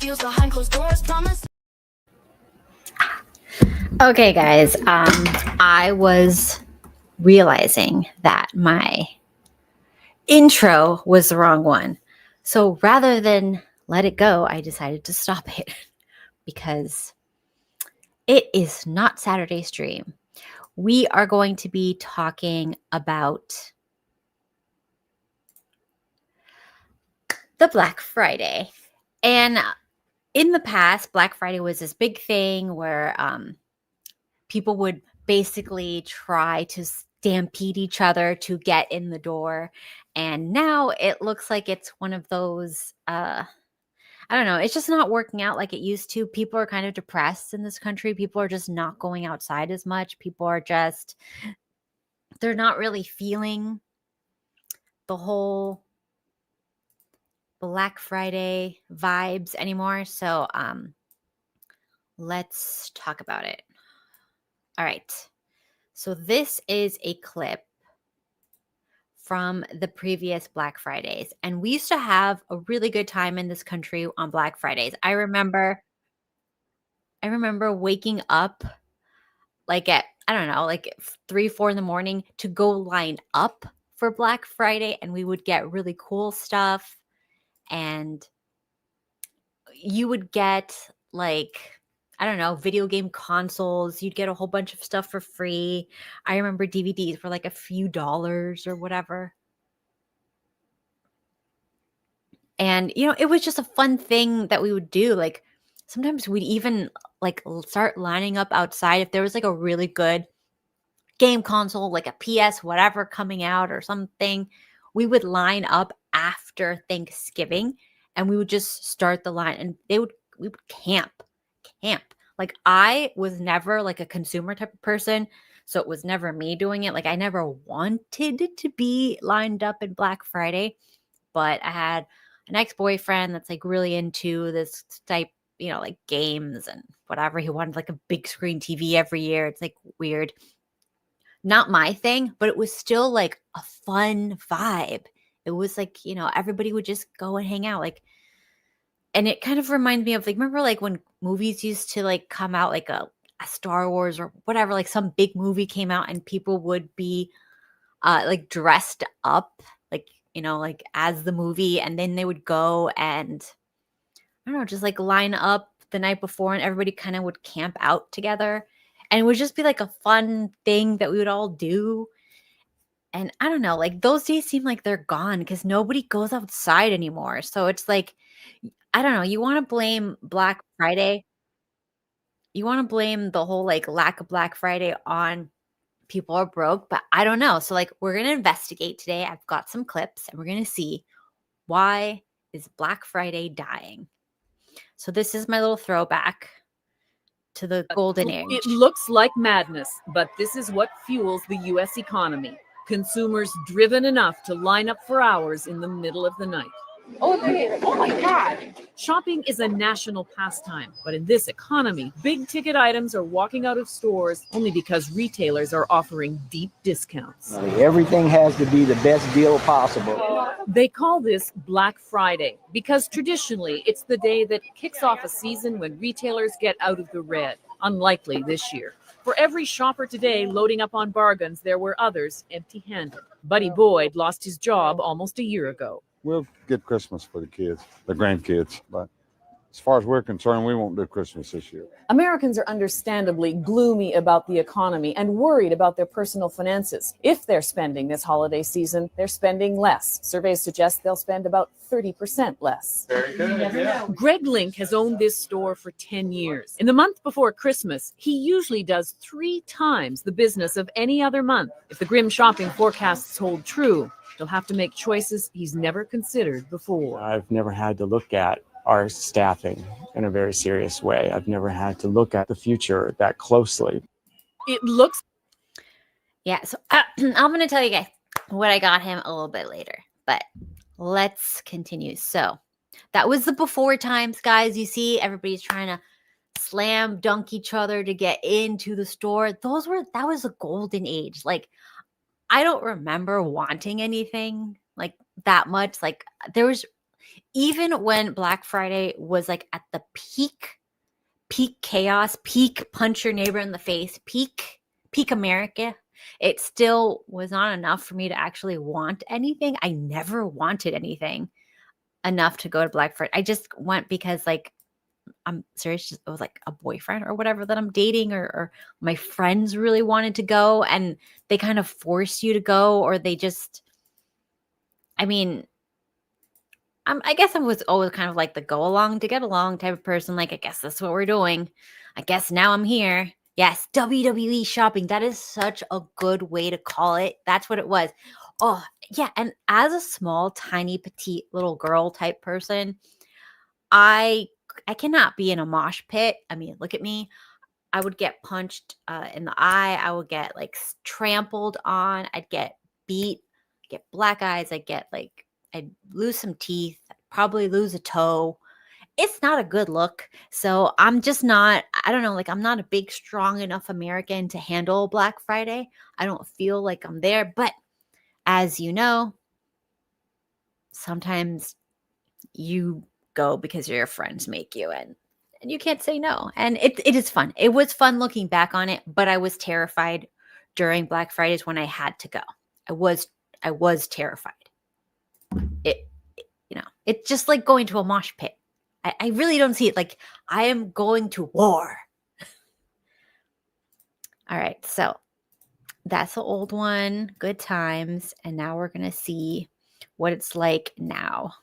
deals behind closed doors, promise. Okay, guys, I was realizing that my intro was the wrong one. So rather than let it go, I decided to stop it because it is not Saturday stream. We are going to be talking about the Black Friday. And in the past, Black Friday was this big thing where people would basically try to stampede each other to get in the door. And now it looks like it's one of those, I don't know, it's just not working out like it used to. People are kind of depressed in this country. People are just not going outside as much. People are just, they're not really feeling the whole Black Friday vibes anymore. So let's talk about it. All right. So this is a clip from the previous Black Fridays. And we used to have a really good time in this country on Black Fridays. I remember waking up like at, I don't know, like 3, 4 in the morning to go line up for Black Friday, and we would get really cool stuff. And you would get like, I don't know, video game consoles. You'd get a whole bunch of stuff for free. I remember DVDs for like a few dollars or whatever. And, you know, it was just a fun thing that we would do. Like sometimes we'd even like start lining up outside if there was like a really good game console, like a PS, whatever coming out or something. We would line up after Thanksgiving and we would just start the line and we would camp. Like I was never like a consumer type of person. So it was never me doing it. Like I never wanted to be lined up in Black Friday, but I had an ex-boyfriend that's like really into this type, you know, like games and whatever. He wanted like a big screen TV every year. It's like weird. Not my thing, but it was still like a fun vibe. It was like, you know, everybody would just go and hang out. Like, and it kind of reminds me of like, remember like when movies used to like come out, like a Star Wars or whatever, like some big movie came out and people would be like dressed up, like, you know, like as the movie, and then they would go and I don't know, just like line up the night before and everybody kind of would camp out together. And it would just be like a fun thing that we would all do. And I don't know, like those days seem like they're gone because nobody goes outside anymore. So it's like, I don't know, you want to blame Black Friday. You want to blame the whole like lack of Black Friday on people are broke, but I don't know. So like we're going to investigate today. I've got some clips and we're going to see why is Black Friday dying. So this is my little throwback to the golden age. It looks like madness, but this is what fuels the U.S. economy. Consumers driven enough to line up for hours in the middle of the night. Oh my God. Shopping is a national pastime, but in this economy, big ticket items are walking out of stores only because retailers are offering deep discounts. Everything has to be the best deal possible. They call this Black Friday because traditionally it's the day that kicks off a season when retailers get out of the red. Unlikely this year. For every shopper today loading up on bargains, there were others empty-handed. Buddy Boyd lost his job almost a year ago. We'll get Christmas for the kids, the grandkids, but as far as we're concerned, we won't do Christmas this year. Americans are understandably gloomy about the economy and worried about their personal finances. If they're spending this holiday season, they're spending less. Surveys suggest they'll spend about 30% less. Very good. Yeah. Greg Link has owned this store for 10 years. In the month before Christmas, he usually does 3 times the business of any other month. If the grim shopping forecasts hold true, he'll have to make choices he's never considered before. I've never had to look at our staffing in a very serious way. I've never had to look at the future that closely. It looks... Yeah, so I'm going to tell you guys what I got him a little bit later, but let's continue. So that was the before times, guys. You see, everybody's trying to slam dunk each other to get into the store. That was a golden age. Like, I don't remember wanting anything like that much. Like Even when Black Friday was like at the peak chaos, peak punch your neighbor in the face, peak America, it still was not enough for me to actually want anything. I never wanted anything enough to go to Black Friday. I just went because like I'm serious, it was like a boyfriend or whatever that I'm dating, or my friends really wanted to go and they kind of force you to go, or they just, I mean, I guess I was always kind of like the go along to get along type of person. Like, I guess that's what we're doing. I guess now I'm here. Yes, WWE shopping. That is such a good way to call it. That's what it was. Oh, yeah. And as a small, tiny, petite little girl type person, I cannot be in a mosh pit. I mean, look at me. I would get punched in the eye. I would get like trampled on. I'd get beat, get black eyes. I'd lose some teeth, probably lose a toe. It's not a good look. So I'm just not, I don't know, like I'm not a big, strong enough American to handle Black Friday. I don't feel like I'm there. But as you know, sometimes you go because your friends make you, and you can't say no. And it is fun. It was fun looking back on it, but I was terrified during Black Fridays when I had to go. I was terrified. It's just like going to a mosh pit. I really don't see it like I am going to war. All right, so that's the old one. Good times. And now we're going to see what it's like now.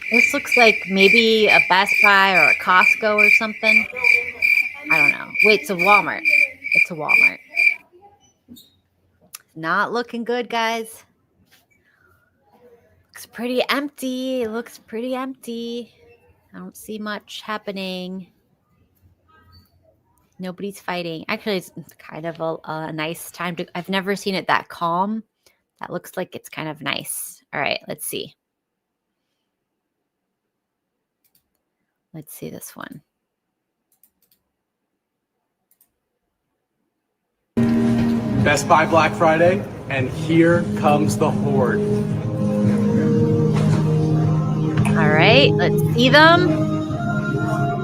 This looks like maybe a Best Buy or a Costco or something. I don't know. Wait, it's a Walmart. It's a Walmart. Not looking good, guys. Looks pretty empty. It looks pretty empty. I don't see much happening. Nobody's fighting. Actually, it's kind of a nice time to... I've never seen it that calm. That looks like it's kind of nice. All right, let's see. Let's see this one. Best Buy Black Friday, and here comes the horde. All right, let's see them.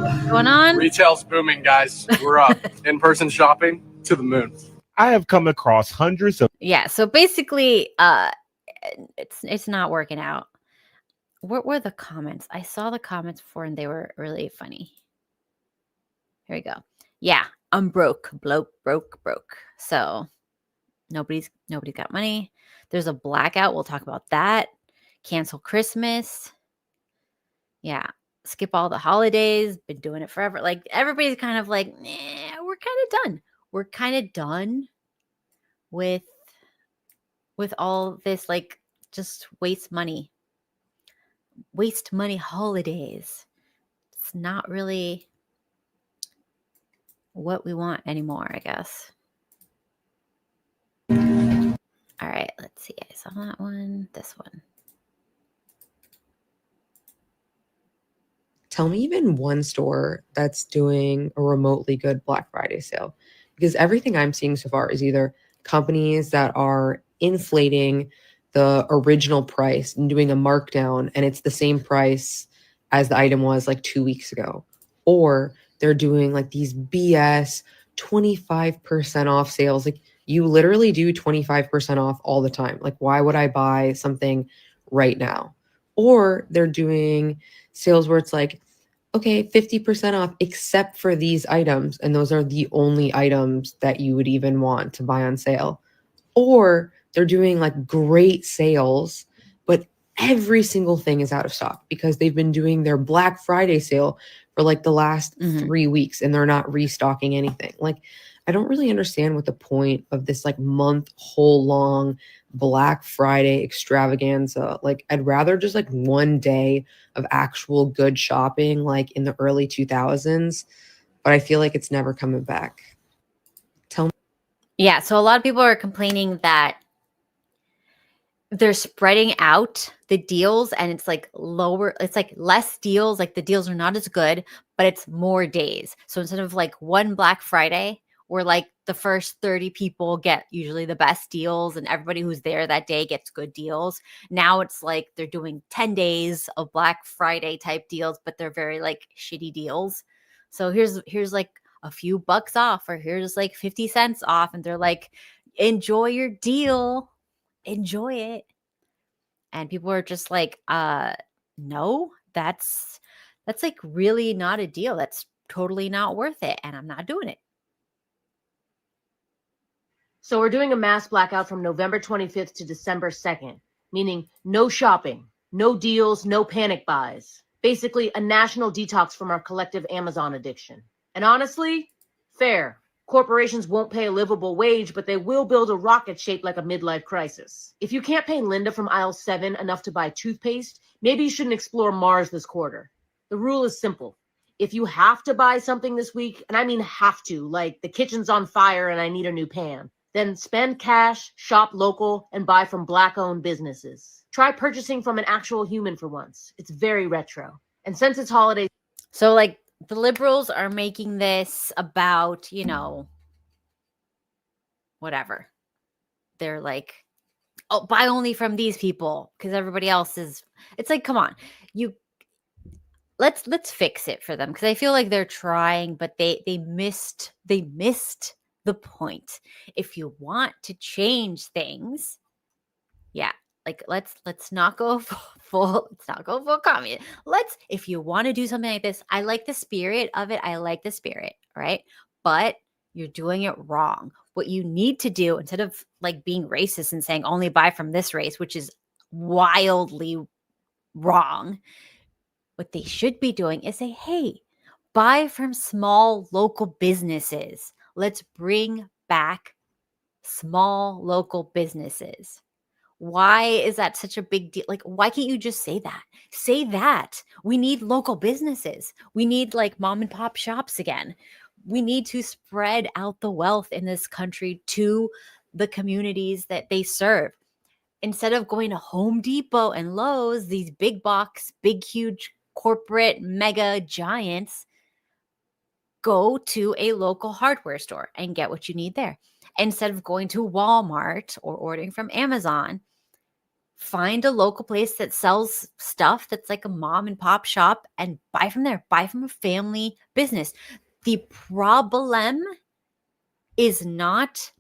What's going on? Retail's booming, guys. We're up. In-person shopping to the moon. I have come across hundreds of Yeah, so basically, it's not working out. What were the comments? I saw the comments before and they were really funny. Here we go. Yeah, I'm broke. Broke. So nobody's got money. There's a blackout. We'll talk about that. Cancel Christmas. Yeah. Skip all the holidays. Been doing it forever. Like everybody's kind of like, we're kind of done. We're kind of done with all this, like, just waste money holidays. It's not really what we want anymore, I guess. All right, let's see. I saw that one. This one. Tell me even one store that's doing a remotely good Black Friday sale, because everything I'm seeing so far is either companies that are inflating the original price and doing a markdown and it's the same price as the item was like 2 weeks ago, or they're doing like these BS 25% off sales. Like you literally do 25% off all the time. Like why would I buy something right now? Or they're doing sales where it's like, okay, 50% off except for these items. And those are the only items that you would even want to buy on sale. Or they're doing like great sales, but every single thing is out of stock because they've been doing their Black Friday sale for like the last 3 weeks and they're not restocking anything. Like, I don't really understand what the point of this like whole long Black Friday extravaganza. Like, I'd rather just like one day of actual good shopping, like in the early 2000s, but I feel like it's never coming back. Tell me. Yeah, so a lot of people are complaining that they're spreading out the deals and it's like lower, it's like less deals, like the deals are not as good, but it's more days. So instead of like one Black Friday where like the first 30 people get usually the best deals and everybody who's there that day gets good deals. Now it's like they're doing 10 days of Black Friday type deals, but they're very like shitty deals. So here's like a few bucks off, or here's like 50 cents off, and they're like, enjoy your deal, enjoy it. And people are just like, no, that's like really not a deal. That's totally not worth it, and I'm not doing it. So we're doing a mass blackout from November 25th to December 2nd, meaning no shopping, no deals, no panic buys. Basically, a national detox from our collective Amazon addiction. And honestly, fair. Corporations won't pay a livable wage, but they will build a rocket shaped like a midlife crisis. If you can't pay Linda from aisle 7 enough to buy toothpaste, maybe you shouldn't explore Mars this quarter. The rule is simple. If you have to buy something this week, and I mean have to, like the kitchen's on fire and I need a new pan, then spend cash, shop local, and buy from Black-owned businesses. Try purchasing from an actual human for once. It's very retro. And since it's holiday... So, like, the liberals are making this about, whatever. They're like, oh, buy only from these people because everybody else is... It's like, come on. Let's fix it for them, because I feel like they're trying, but they missed the point. If you want to change things, like let's not go full communist. If you want to do something like this, I like the spirit of it. Right? But you're doing it wrong. What you need to do, instead of like being racist and saying only buy from this race, which is wildly wrong, what they should be doing is say, hey, buy from small local businesses. Let's bring back small local businesses. Why is that such a big deal? Like, why can't you just say that? Say that. We need local businesses. We need like mom and pop shops again. We need to spread out the wealth in this country to the communities that they serve. Instead of going to Home Depot and Lowe's, these big box, big, huge corporate mega giants, go to a local hardware store and get what you need there. Instead of going to Walmart or ordering from Amazon, find a local place that sells stuff that's like a mom and pop shop and buy from there. Buy from a family business. The problem is not,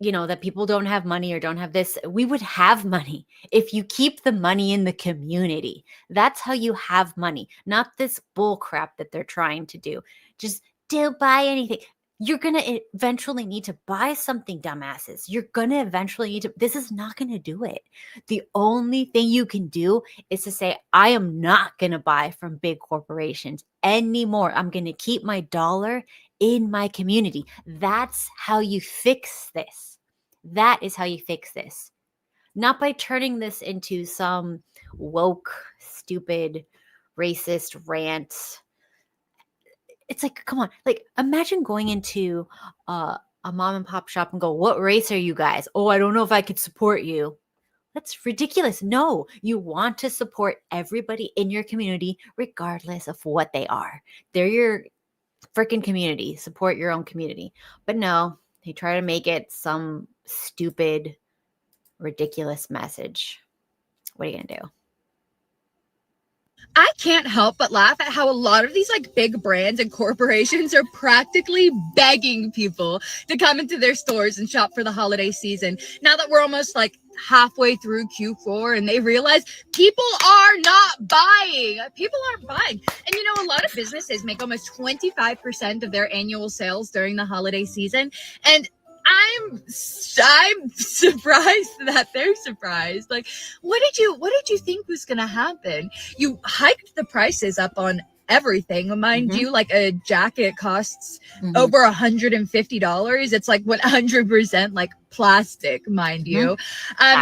that people don't have money or don't have this. We would have money if you keep the money in the community. That's how you have money, not this bull crap that they're trying to do. Just don't buy anything. You're going to eventually need to buy something, dumbasses. You're going to eventually need to. This is not going to do it. The only thing you can do is to say, I am not going to buy from big corporations anymore. I'm going to keep my dollar in my community. That's how you fix this. That is how you fix this. Not by turning this into some woke, stupid, racist rant. It's like, come on. Like, imagine going into a mom and pop shop and go, what race are you guys? Oh, I don't know if I could support you. That's ridiculous. No, you want to support everybody in your community, regardless of what they are. They're your freaking community. Support your own community. But no, they try to make it some stupid, ridiculous message. What are you going to do? I can't help but laugh at how a lot of these like big brands and corporations are practically begging people to come into their stores and shop for the holiday season. Now that we're almost like halfway through Q4 and they realize people are not buying. People aren't buying. And a lot of businesses make almost 25% of their annual sales during the holiday season. And I'm surprised that they're surprised. Like, what did you think was going to happen? You hiked the prices up on everything. Mind you, like a jacket costs over $150. It's like 100% like plastic, mind you.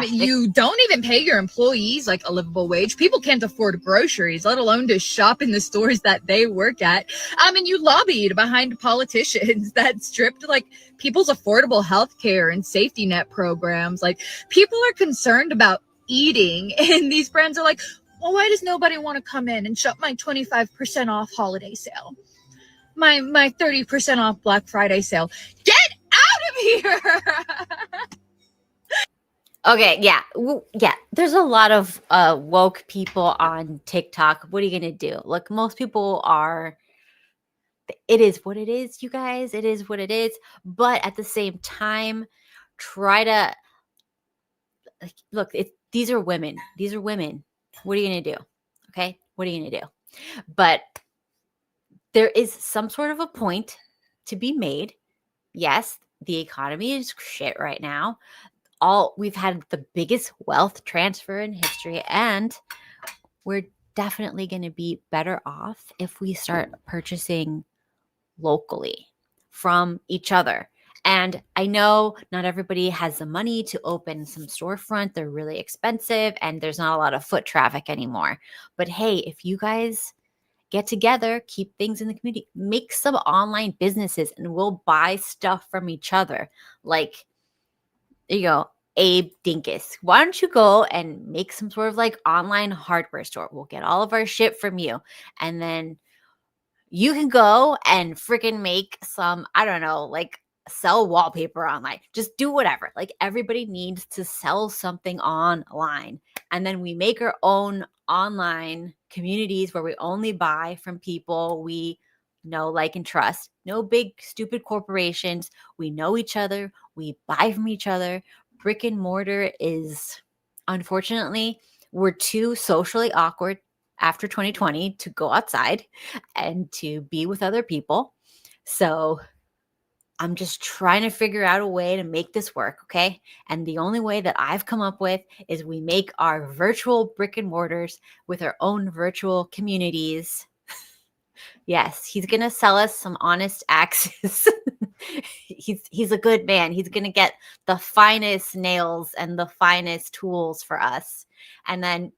You don't even pay your employees like a livable wage. People can't afford groceries, let alone to shop in the stores that they work at. And you lobbied behind politicians that stripped like people's affordable health care and safety net programs. Like, people are concerned about eating, and these brands are like, well, why does nobody want to come in and shop my 25% off holiday sale? my 30% off Black Friday sale. Get out of here. Okay, yeah. Yeah, there's a lot of woke people on TikTok. What are you going to do? Look, most people are it is what it is, you guys. It is what it is. But at the same time, try to look, these are women. These are women. What are you going to do? Okay? What are you going to do? But there is some sort of a point to be made. Yes, the economy is shit right now. We've had the biggest wealth transfer in history, and we're definitely going to be better off if we start purchasing locally from each other. And I know not everybody has the money to open some storefront. They're really expensive and there's not a lot of foot traffic anymore. But hey, if you guys get together, keep things in the community, make some online businesses, and we'll buy stuff from each other. Like, there you go, Abe Dinkus. Why don't you go and make some sort of like online hardware store? We'll get all of our shit from you. And then you can go and freaking make some, I don't know, like sell wallpaper online. Just do whatever. Like, everybody needs to sell something online. And then we make our own online communities where we only buy from people we know, like, and trust. No big, stupid corporations. We know each other. We buy from each other. Brick and mortar is, unfortunately, we're too socially awkward after 2020 to go outside and to be with other people. So I'm just trying to figure out a way to make this work, okay? And the only way that I've come up with is we make our virtual brick and mortars with our own virtual communities. Yes, he's going to sell us some honest axes. He's a good man. He's going to get the finest nails and the finest tools for us. And then,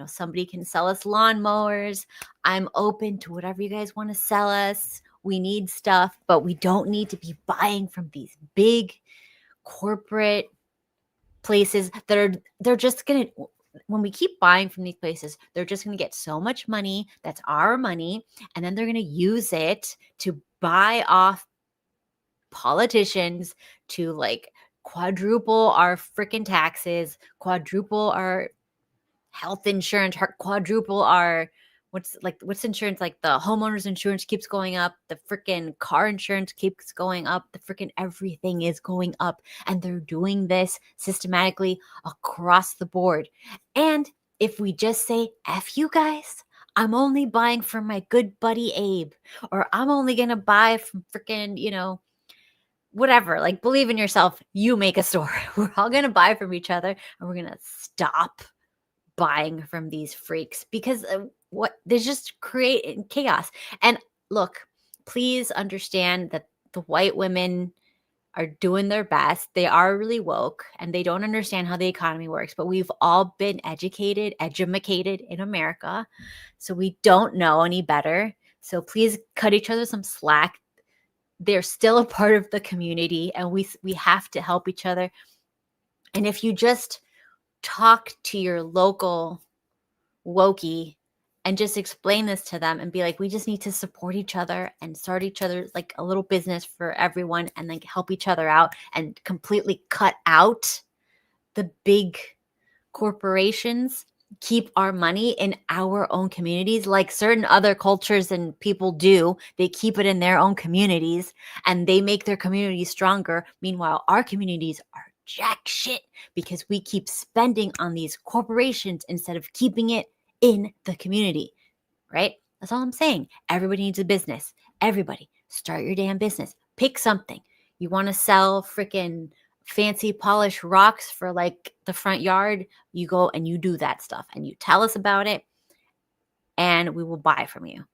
somebody can sell us lawnmowers. I'm open to whatever you guys want to sell us. We need stuff, but we don't need to be buying from these big corporate places they're just going to, when we keep buying from these places, they're just going to get so much money. That's our money. And then they're going to use it to buy off politicians to like quadruple our freaking taxes, quadruple our health insurance, quadruple our what's insurance, like the homeowners insurance keeps going up, the freaking car insurance keeps going up, the freaking everything is going up, and they're doing this systematically across the board. And if we just say, F you guys, I'm only buying from my good buddy Abe, or I'm only gonna buy from freaking, whatever, like, believe in yourself, you make a store. We're all gonna buy from each other, and we're gonna stop buying from these freaks, because they just create chaos. And look, please understand that the white women are doing their best. They are really woke and they don't understand how the economy works, but we've all been educated in America, so we don't know any better. So please cut each other some slack. They're still a part of the community, and we have to help each other. And if you just talk to your local wokey and just explain this to them and be like, we just need to support each other and start each other like a little business for everyone, and then help each other out and completely cut out the big corporations, keep our money in our own communities, like certain other cultures and people do. They keep it in their own communities and they make their communities stronger. Meanwhile, our communities are jack shit because we keep spending on these corporations instead of keeping it in the community, right? That's all I'm saying. Everybody needs a business. Everybody, start your damn business. Pick something. You want to sell freaking fancy polished rocks for like the front yard? You go and you do that stuff and you tell us about it and we will buy from you.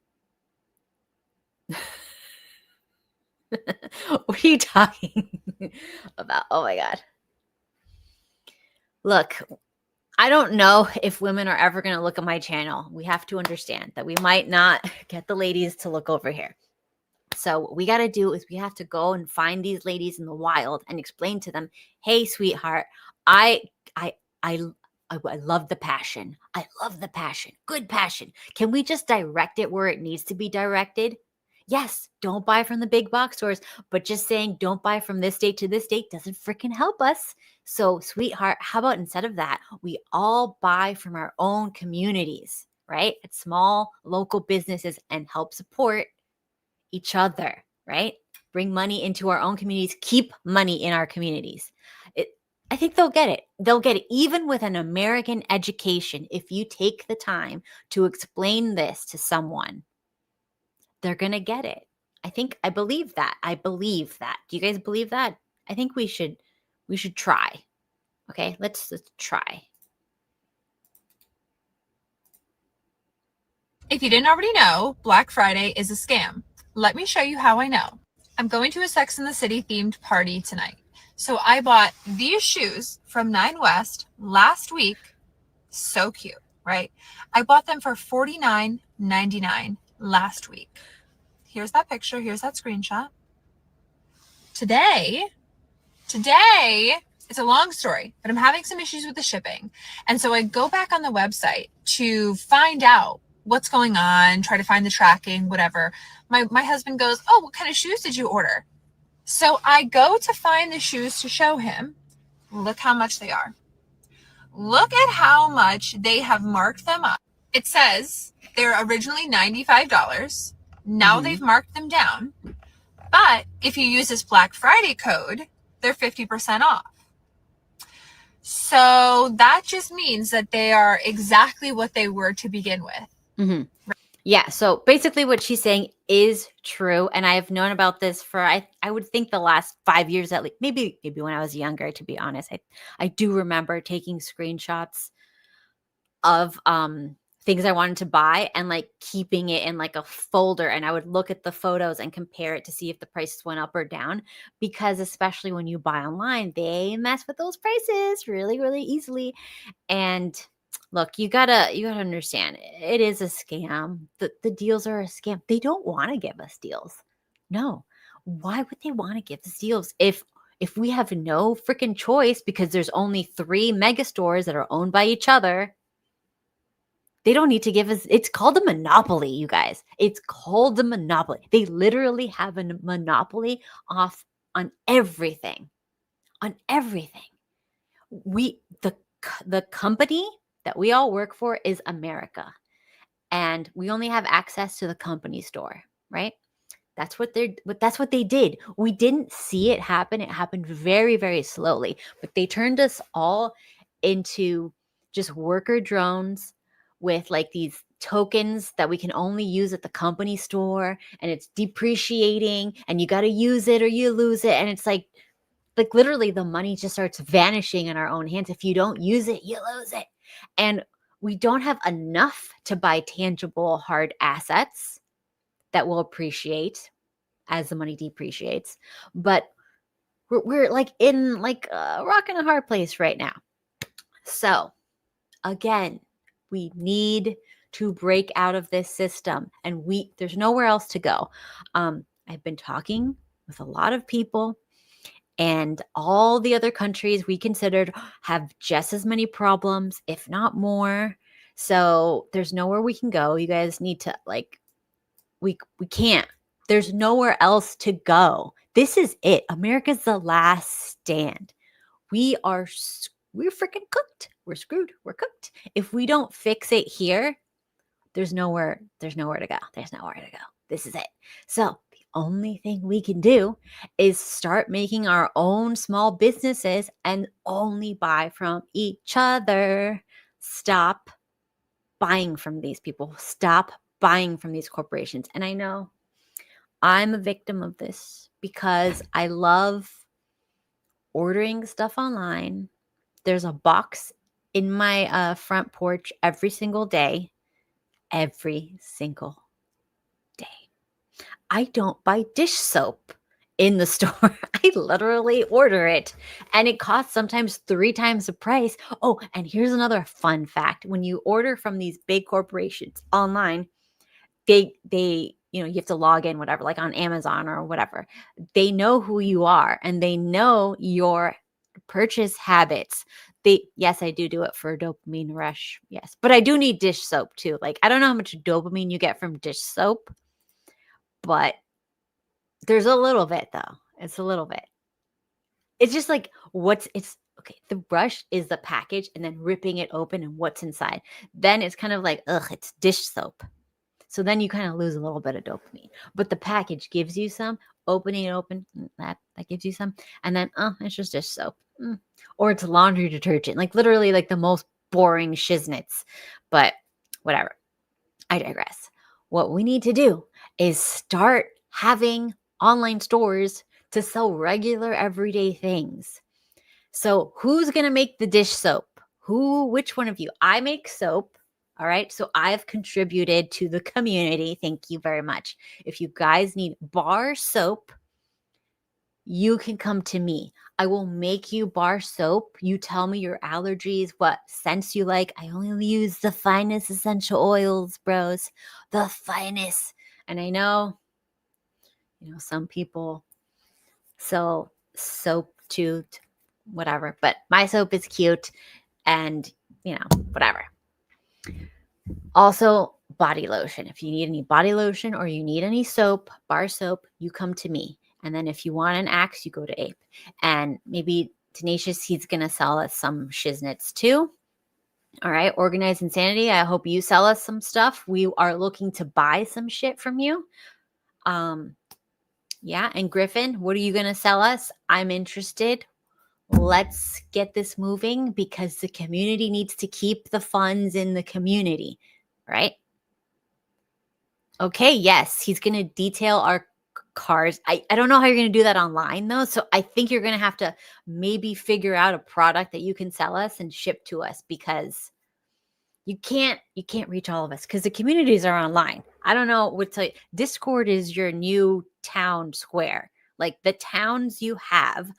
What are you talking about? Oh my God. Look, I don't know if women are ever going to look at my channel. We have to understand that we might not get the ladies to look over here. So what we got to do is we have to go and find these ladies in the wild and explain to them, hey, sweetheart, I love the passion. I love the passion. Good passion. Can we just direct it where it needs to be directed? Yes, don't buy from the big box stores, but just saying don't buy from this date to this date doesn't freaking help us. So, sweetheart, how about instead of that, we all buy from our own communities, right? At small local businesses and help support each other, right? Bring money into our own communities, keep money in our communities. I think they'll get it. They'll get it even with an American education. If you take the time to explain this to someone, they're going to get it. I believe that. I believe that. Do you guys believe that? I think we should try. Okay, let's try. If you didn't already know, Black Friday is a scam. Let me show you how I know. I'm going to a Sex and the City themed party tonight. So I bought these shoes from Nine West last week. So cute, right? I bought them for $49.99 last week. Here's that picture. Here's that screenshot. Today, it's a long story, but I'm having some issues with the shipping. And so I go back on the website to find out what's going on, try to find the tracking, whatever. My husband goes, oh, what kind of shoes did you order? So I go to find the shoes to show him. Look how much they are. Look at how much they have marked them up. It says they're originally $95. Now they've marked them down. But if you use this Black Friday code, they're 50% off. So that just means that they are exactly what they were to begin with. Mm-hmm. Yeah. So basically what she's saying is true. And I have known about this for, I would think the last 5 years at least, maybe when I was younger, to be honest. I do remember taking screenshots of things I wanted to buy and like keeping it in like a folder. And I would look at the photos and compare it to see if the prices went up or down, because especially when you buy online, they mess with those prices really, really easily. And look, you gotta understand, it is a scam. The deals are a scam. They don't want to give us deals. No. Why would they want to give us deals if we have no freaking choice, because there's only 3 mega stores that are owned by each other? They don't need to give us. It's called a monopoly, you guys. It's called a monopoly. They literally have a monopoly on everything. On everything. The company that we all work for is America. And we only have access to the company store, right? That's what they did. We didn't see it happen. It happened very, very slowly. But they turned us all into just worker drones with like these tokens that we can only use at the company store, and it's depreciating and you got to use it or you lose it. And it's like literally the money just starts vanishing in our own hands. If you don't use it, you lose it. And we don't have enough to buy tangible hard assets that will appreciate as the money depreciates. But we're like in like a rock and a hard place right now. So again, we need to break out of this system, and there's nowhere else to go. I've been talking with a lot of people, and all the other countries we considered have just as many problems, if not more. So there's nowhere we can go. You guys need to we can't. There's nowhere else to go. This is it. America's the last stand. We're freaking cooked. We're screwed. We're cooked. If we don't fix it here, there's nowhere to go. There's nowhere to go. This is it. So the only thing we can do is start making our own small businesses and only buy from each other. Stop buying from these people. Stop buying from these corporations. And I know I'm a victim of this because I love ordering stuff online. There's a box in my front porch every single day. Every single day. I don't buy dish soap in the store. I literally order it, and it costs sometimes 3 times the price. Oh, and here's another fun fact. When you order from these big corporations online, they you have to log in, whatever, like on Amazon or whatever. They know who you are, and they know your purchase habits. Yes, I do it for a dopamine rush. Yes, but I do need dish soap too. Like, I don't know how much dopamine you get from dish soap, but there's a little bit though. It's a little bit. It's just like it's okay. The brush is the package and then ripping it open and what's inside. Then it's kind of like, ugh, it's dish soap. So then you kind of lose a little bit of dopamine. But the package gives you some. Opening it open, that gives you some. And then, it's just dish soap. Or it's laundry detergent. Like literally like the most boring shiznits. But whatever. I digress. What we need to do is start having online stores to sell regular everyday things. So who's going to make the dish soap? Which one of you? I make soap. All right. So I've contributed to the community. Thank you very much. If you guys need bar soap, you can come to me. I will make you bar soap. You tell me your allergies, what scents you like. I only use the finest essential oils, bros. The finest. And I know, some people sell soap too, whatever. But my soap is cute and, whatever. Also, body lotion. If you need any body lotion or you need any soap, bar soap, you come to me. And then if you want an Axe, you go to Ape. And maybe Tenacious, he's going to sell us some shiznits too. All right. Organized Insanity, I hope you sell us some stuff. We are looking to buy some shit from you. Yeah. And Griffin, what are you going to sell us? I'm interested. Let's get this moving because the community needs to keep the funds in the community, right? Okay, yes, he's going to detail our cars. I don't know how you're going to do that online though. So I think you're going to have to maybe figure out a product that you can sell us and ship to us because you can't reach all of us because the communities are online. I don't know what to tell you. Discord is your new town square. Like the towns you have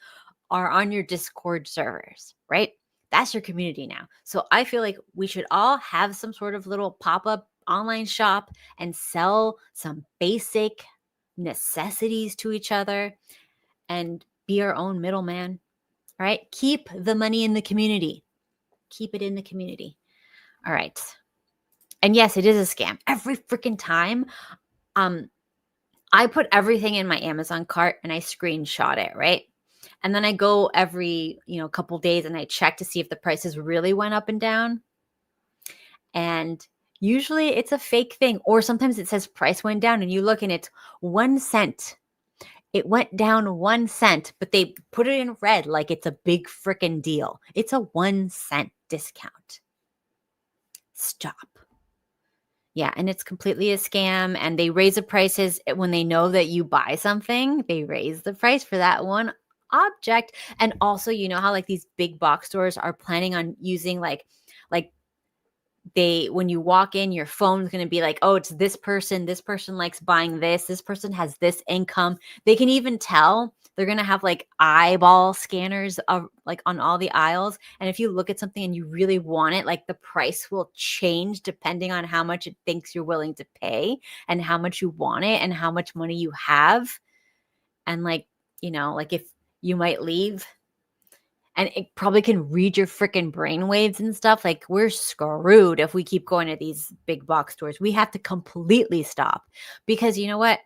are on your Discord servers, right? That's your community now. So I feel like we should all have some sort of little pop-up online shop and sell some basic necessities to each other and be our own middleman, right? Keep the money in the community. Keep it in the community. All right. And yes, it is a scam. Every freaking time, I put everything in my Amazon cart and I screenshot it, right? And then I go every, couple days and I check to see if the prices really went up and down. And usually it's a fake thing. Or sometimes it says price went down and you look and it's 1 cent. It went down 1 cent, but they put it in red like it's a big freaking deal. It's a 1 cent discount. Stop. Yeah, and it's completely a scam. And they raise the prices when they know that you buy something. They raise the price for that one object. And also, you know how like these big box stores are planning on using like when you walk in, your phone's going to be like, oh, it's this person likes buying this person has this income. They can even tell. They're going to have like eyeball scanners of like on all the aisles. And if you look at something and you really want it, like the price will change depending on how much it thinks you're willing to pay and how much you want it and how much money you have. And like, like if you might leave and it probably can read your freaking brainwaves and stuff. Like we're screwed if we keep going to these big box stores. We have to completely stop because you know what?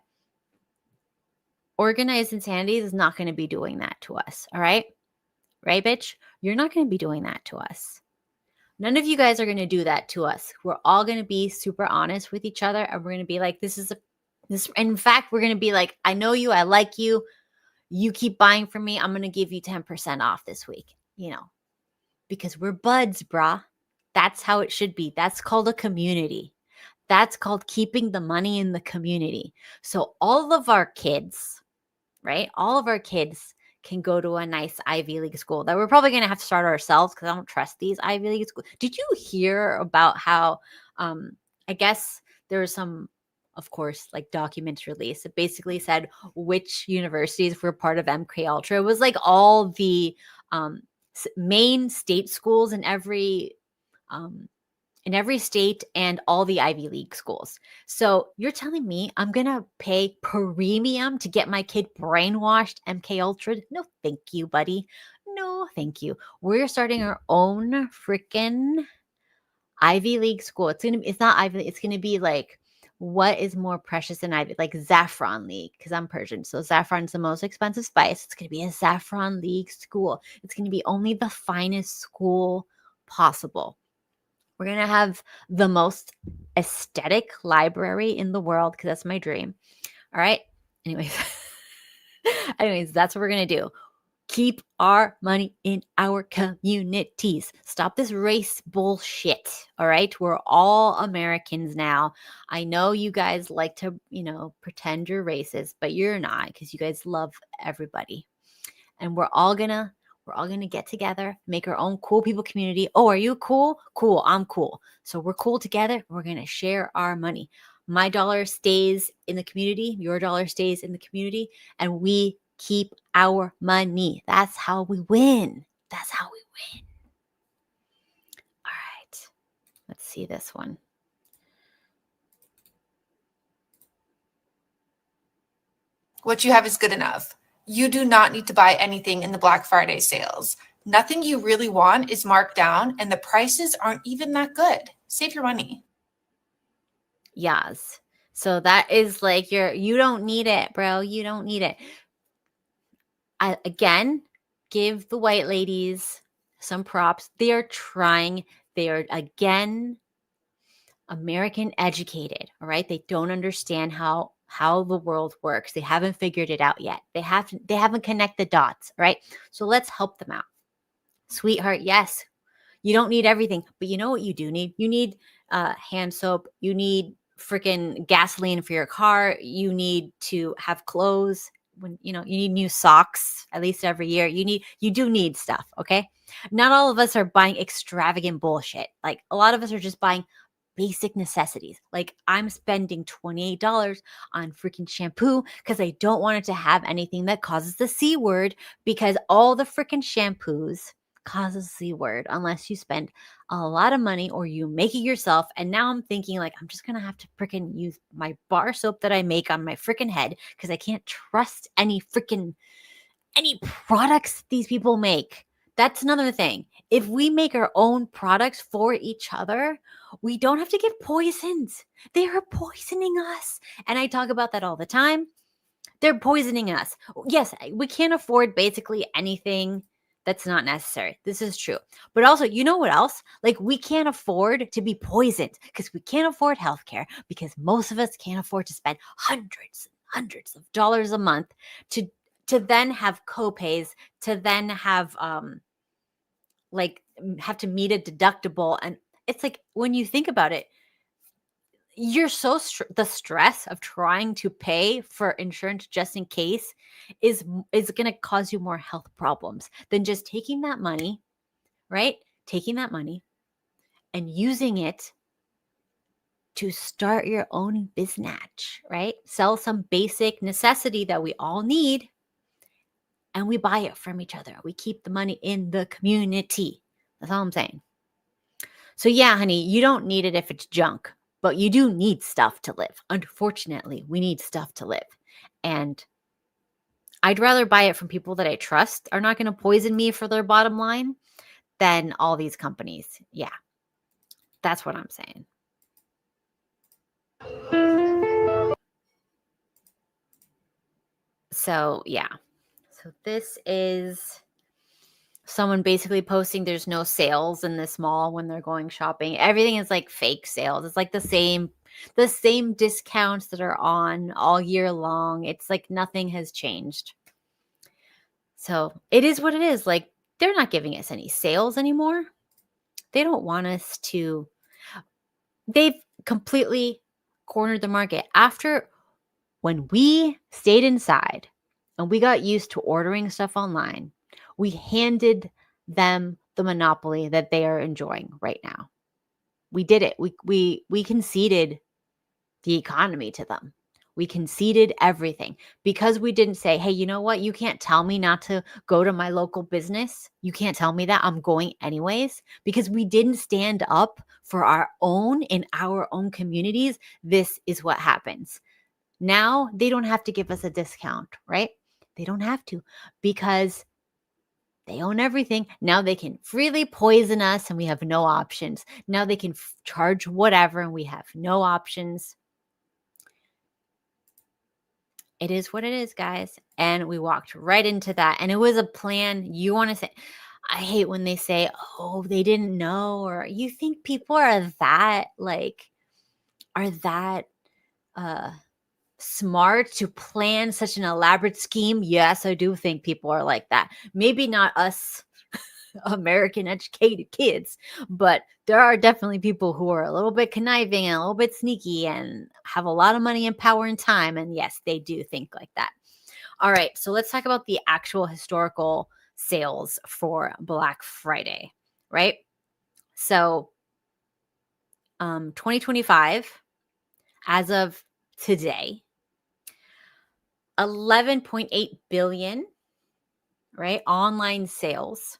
Organized Insanity is not going to be doing that to us. All right. Right, bitch? You're not going to be doing that to us. None of you guys are going to do that to us. We're all going to be super honest with each other. And we're going to be like, this. In fact, we're going to be like, I know you. I like you. You keep buying from me. I'm going to give you 10% off this week, because we're buds, brah. That's how it should be. That's called a community. That's called keeping the money in the community. So all of our kids, right? All of our kids can go to a nice Ivy League school that we're probably going to have to start ourselves because I don't trust these Ivy League schools. Did you hear about how, I guess there was some, of course, like documents released. It basically said which universities were part of MK Ultra. It was like all the main state schools in every state and all the Ivy League schools. So you're telling me I'm gonna pay premium to get my kid brainwashed MK Ultra? No, thank you, buddy. No, thank you. We're starting our own freaking Ivy League school. It's not Ivy League. It's gonna be like what is more precious than ivy? Like Saffron League, because I'm Persian. So saffron's the most expensive spice. It's going to be a Saffron League school. It's going to be only the finest school possible. We're going to have the most aesthetic library in the world, because that's my dream. All right. Anyways, that's what we're going to do. Keep our money in our communities. Stop this race bullshit. All right. We're all Americans now. I know you guys like to, pretend you're racist, but you're not, because you guys love everybody. And we're all gonna get together, make our own cool people community. Oh, are you cool? Cool. I'm cool. So we're cool together. We're gonna share our money. My dollar stays in the community. Your dollar stays in the community. And we keep our money. That's how we win. That's how we win. All right. Let's see this one. What you have is good enough. You do not need to buy anything in the Black Friday sales. Nothing you really want is marked down, and the prices aren't even that good. Save your money. Yes. So that is like you don't need it, bro. You don't need it. Again, give the white ladies some props. They are trying. They are, again, American educated. All right. They don't understand how the world works. They haven't figured it out yet. They haven't connected the dots. Right. So let's help them out. Sweetheart, yes, you don't need everything, but you know what you do need? You need hand soap. You need freaking gasoline for your car. You need to have clothes. You need new socks at least every year. You do need stuff. Okay. Not all of us are buying extravagant bullshit. Like, a lot of us are just buying basic necessities. Like, I'm spending $28 on freaking shampoo because I don't want it to have anything that causes the C word, because all the freaking shampoos causes C word unless you spend a lot of money or you make it yourself. And now I'm thinking, like, I'm just going to have to freaking use my bar soap that I make on my freaking head, because I can't trust any products these people make. That's another thing. If we make our own products for each other, we don't have to get poisoned. They are poisoning us. And I talk about that all the time. They're poisoning us. Yes, we can't afford basically anything that's not necessary. This is true. But also, you know what else? Like, we can't afford to be poisoned, because we can't afford healthcare, because most of us can't afford to spend hundreds and hundreds of dollars a month to then have copays, to then have have to meet a deductible. And it's like, when you think about it, you're so the stress of trying to pay for insurance just in case is going to cause you more health problems than just taking that money, right? Taking that money and using it to start your own business, right? Sell some basic necessity that we all need, and we buy it from each other. We keep the money in the community. That's all I'm saying. So yeah, honey, you don't need it if it's junk, but you do need stuff to live. Unfortunately, we need stuff to live. And I'd rather buy it from people that I trust are not going to poison me for their bottom line than all these companies. Yeah, that's what I'm saying. So yeah. So this is someone basically posting there's no sales in this mall when they're going shopping. Everything is like fake sales. It's like the same discounts that are on all year long. It's like nothing has changed. So it is what it is. Like, they're not giving us any sales anymore. They don't want us to. They've completely cornered the market. After when we stayed inside and we got used to ordering stuff online, we handed them the monopoly that they are enjoying right now. We did it. We conceded the economy to them. We conceded everything because we didn't say, hey, you know what? You can't tell me not to go to my local business. You can't tell me that. I'm going anyways, because we didn't stand up for our own in our own communities. This is what happens. Now they don't have to give us a discount, right? They don't have to, because they own everything. Now they can freely poison us and we have no options. Now they can charge whatever and we have no options. It is what it is, guys. And we walked right into that. And it was a plan. You want to say, I hate when they say, oh, they didn't know, or you think people are that smart to plan such an elaborate scheme. Yes, I do think people are like that. Maybe not us American educated kids, but there are definitely people who are a little bit conniving and a little bit sneaky and have a lot of money and power and time. And yes, they do think like that. All right, so let's talk about the actual historical sales for Black Friday, right? So 2025, as of today, 11.8 billion, right? Online sales,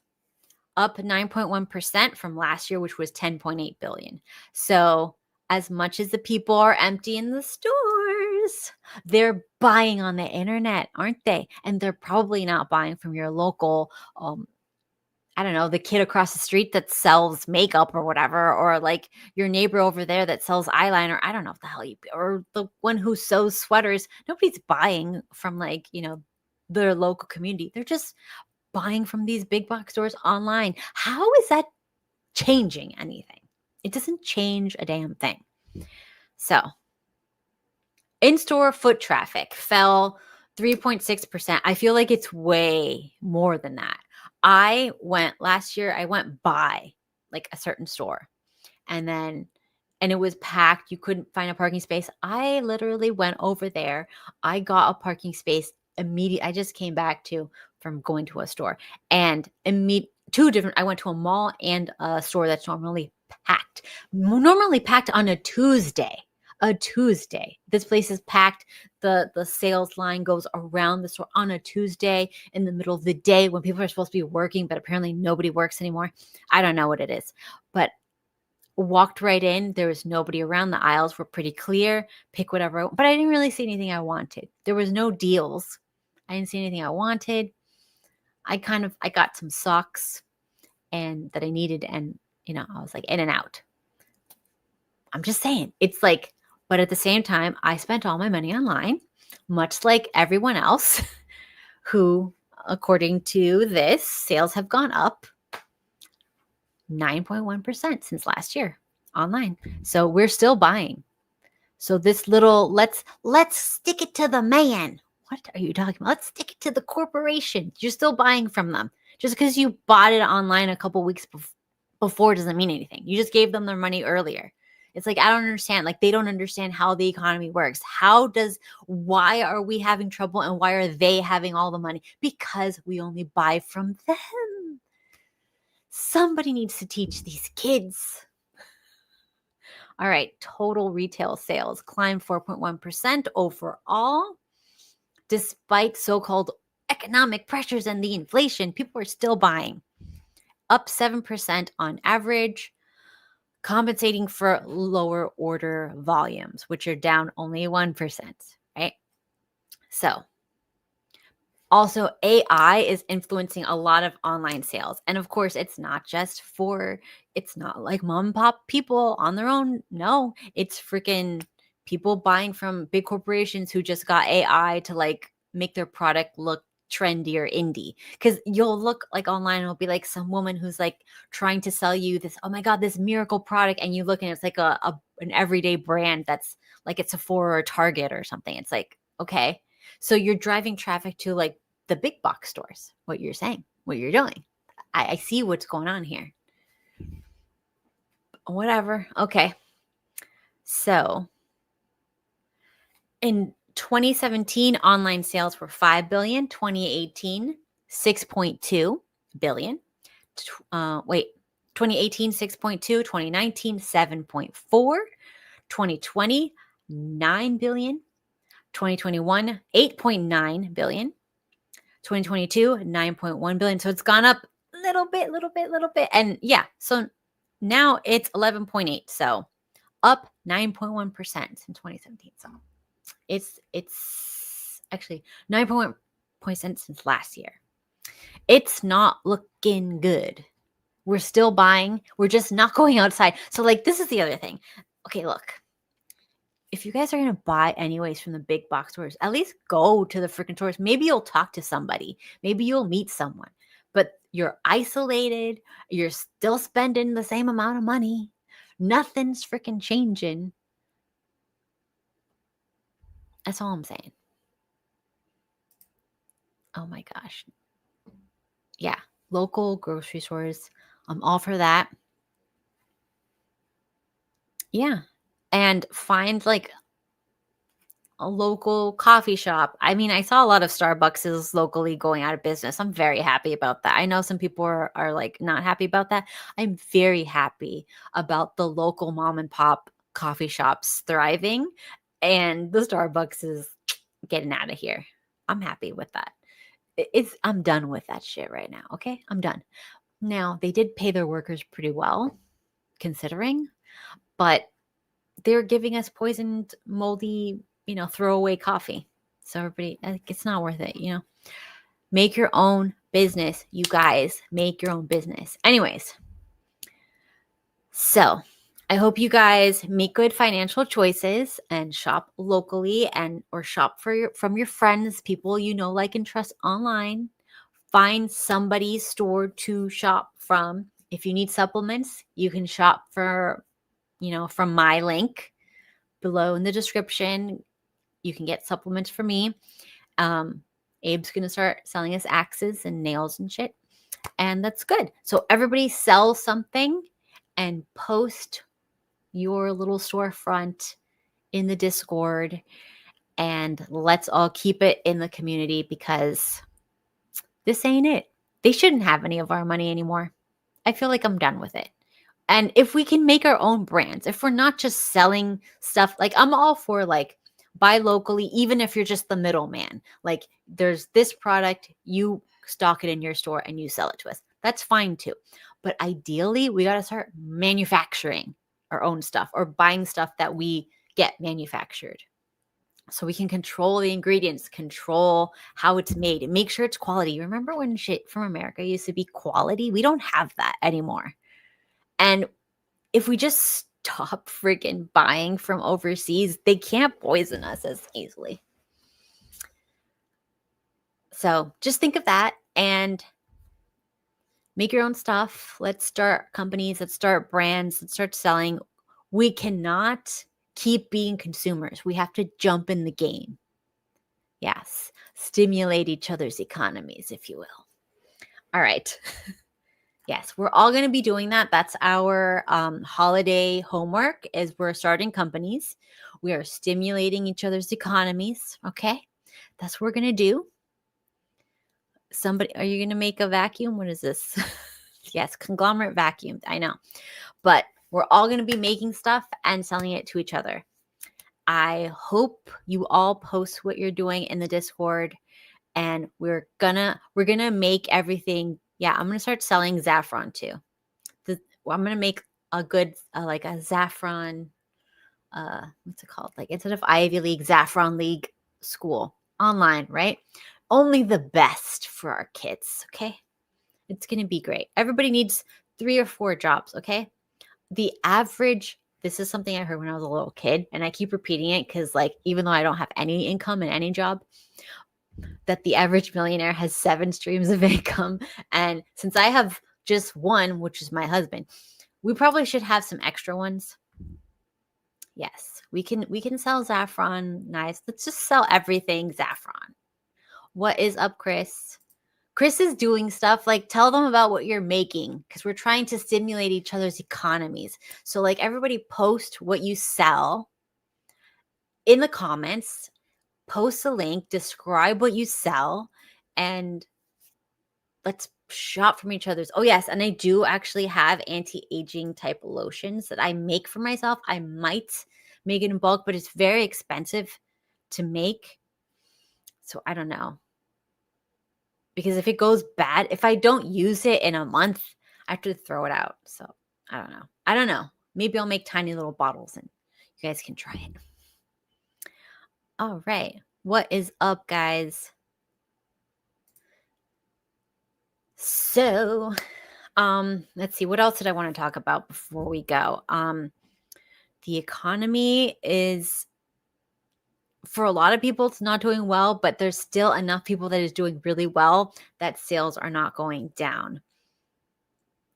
up 9.1% from last year, which was 10.8 billion. So as much as the people are empty in the stores, they're buying on the internet, aren't they? And they're probably not buying from your local, I don't know, the kid across the street that sells makeup or whatever, or like your neighbor over there that sells eyeliner. I don't know what the hell or the one who sews sweaters. Nobody's buying from like, their local community. They're just buying from these big box stores online. How is that changing anything? It doesn't change a damn thing. So in-store foot traffic fell 3.6%. I feel like it's way more than that. Last year, I went by like a certain store and it was packed. You couldn't find a parking space. I literally went over there. I got a parking space immediately. I just came back from going to a store and I went to a mall and a store that's normally packed on a Tuesday. This place is packed. The sales line goes around the store on a Tuesday in the middle of the day when people are supposed to be working, but apparently nobody works anymore. I don't know what it is, but walked right in. There was nobody around. The aisles were pretty clear. Pick whatever, but I didn't really see anything I wanted. There was no deals. I didn't see anything I wanted. I got some socks and that I needed, and I was like in and out. I'm just saying, it's like, but at the same time, I spent all my money online, much like everyone else who, according to this, sales have gone up 9.1% since last year online. So we're still buying. So this little, let's stick it to the man. What are you talking about? Let's stick it to the corporation. You're still buying from them. Just because you bought it online a couple weeks before doesn't mean anything. You just gave them their money earlier. It's like, I don't understand. Like, they don't understand how the economy works. Why are we having trouble and why are they having all the money? Because we only buy from them. Somebody needs to teach these kids. All right, total retail sales climbed 4.1% overall. Despite so-called economic pressures and the inflation, people are still buying. Up 7% on average, compensating for lower order volumes, which are down only 1%, right? So, also AI is influencing a lot of online sales. And of course, it's not like mom and pop people on their own. No, it's freaking people buying from big corporations who just got AI to like make their product look trendy or indie. Because you'll look like online and it'll be like some woman who's like trying to sell you this, oh my God, this miracle product. And you look and it's like an everyday brand that's like it's Sephora or Target or something. It's like, okay. So you're driving traffic to like the big box stores, what you're saying, what you're doing. I see what's going on here. Whatever. Okay. So in 2017, online sales were 5 billion. 2018, 6.2 billion. 2018, 6.2. 2019, 7.4. 2020, 9 billion. 2021, 8.9 billion. 2022, 9.1 billion. So it's gone up a little bit. And yeah, so now it's 11.8. So up 9.1% in 2017. So it's actually 9.1% since last year. It's not looking good. We're still buying. We're just not going outside. So like, this is the other thing. Okay, look. if you guys are going to buy anyways from the big box stores, at least go to the freaking stores. Maybe you'll talk to somebody. Maybe you'll meet someone. But you're isolated. You're still spending the same amount of money. Nothing's freaking changing. That's all I'm saying. Oh my gosh. Yeah. Local grocery stores. I'm all for that. Yeah. And find like a local coffee shop. I mean, I saw a lot of Starbucks locally going out of business. I'm very happy about that. I know some people are like not happy about that. I'm very happy about the local mom and pop coffee shops thriving and the Starbucks is getting out of here. I'm happy with that. I'm done with that shit right now. Okay. I'm done. Now, they did pay their workers pretty well considering, but they're giving us poisoned, moldy, throwaway coffee. So everybody, it's not worth it, Make your own business, you guys. Make your own business. Anyways, so I hope you guys make good financial choices and shop locally or shop from your friends, people you know, like, and trust online. Find somebody's store to shop from. If you need supplements, you can shop from my link below in the description. You can get supplements for me. Abe's going to start selling us axes and nails and shit. And that's good. So everybody sell something and post your little storefront in the Discord. And let's all keep it in the community because this ain't it. They shouldn't have any of our money anymore. I feel like I'm done with it. And if we can make our own brands, if we're not just selling stuff, like I'm all for like buy locally, even if you're just the middleman. Like there's this product, you stock it in your store and you sell it to us. That's fine too. But ideally, we got to start manufacturing our own stuff or buying stuff that we get manufactured. So we can control the ingredients, control how it's made, and make sure it's quality. Remember when shit from America used to be quality? We don't have that anymore. And if we just stop freaking buying from overseas, they can't poison us as easily. So just think of that and make your own stuff. Let's start companies. Let's start brands. Let's start selling. We cannot keep being consumers. We have to jump in the game. Yes. Stimulate each other's economies, if you will. All right. Yes, we're all going to be doing that. That's our holiday homework is we're starting companies. We are stimulating each other's economies. Okay. That's what we're going to do. Are you going to make a vacuum? What is this? Yes, conglomerate vacuum. I know. But we're all going to be making stuff and selling it to each other. I hope you all post what you're doing in the Discord and we're gonna make everything. Yeah, I'm going to start selling Zaffron too. I'm going to make a good like a Zaffron what's it called? Like instead of Ivy League, Zaffron League school online, right? Only the best for our kids, okay? It's going to be great. Everybody needs 3 or 4 jobs, okay? The average, this is something I heard when I was a little kid, and I keep repeating it because, like, even though I don't have any income in any job, that the average millionaire has 7 streams of income. And since I have just one, which is my husband, we probably should have some extra ones. Yes, we can sell Zaffron knives. Let's just sell everything Zaffron. What is up, Chris? Chris is doing stuff. Like, tell them about what you're making because we're trying to stimulate each other's economies. So, like, everybody post what you sell in the comments, post a link, describe what you sell, and let's shop from each other's. Oh, yes. And I do actually have anti-aging type lotions that I make for myself. I might make it in bulk, but it's very expensive to make. So I don't know. Because if it goes bad, if I don't use it in a month, I have to throw it out. So I don't know. Maybe I'll make tiny little bottles and you guys can try it. All right. What is up, guys? So, let's see. What else did I want to talk about before we go? The economy is for a lot of people, it's not doing well, but there's still enough people that is doing really well that sales are not going down.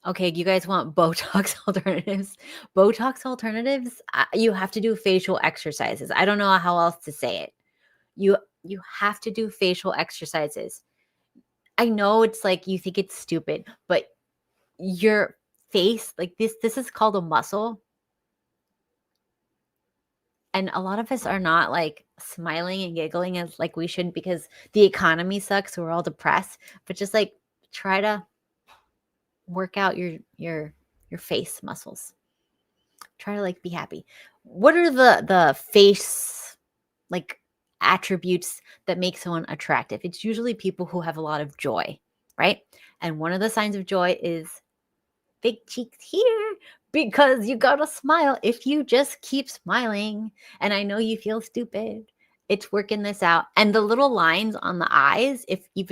Okay, you guys want Botox alternatives? Botox alternatives, you have to do facial exercises. I don't know how else to say it. You have to do facial exercises. I know it's like you think it's stupid, but your face, like this is called a muscle. And a lot of us are not like smiling and giggling as like we should because the economy sucks. So we're all depressed. But just like try to work out your face muscles. Try to like be happy. What are the face like attributes that make someone attractive? It's usually people who have a lot of joy, right? And one of the signs of joy is big cheeks here because you gotta smile. If you just keep smiling, and I know you feel stupid, it's working this out. And the little lines on the eyes, if you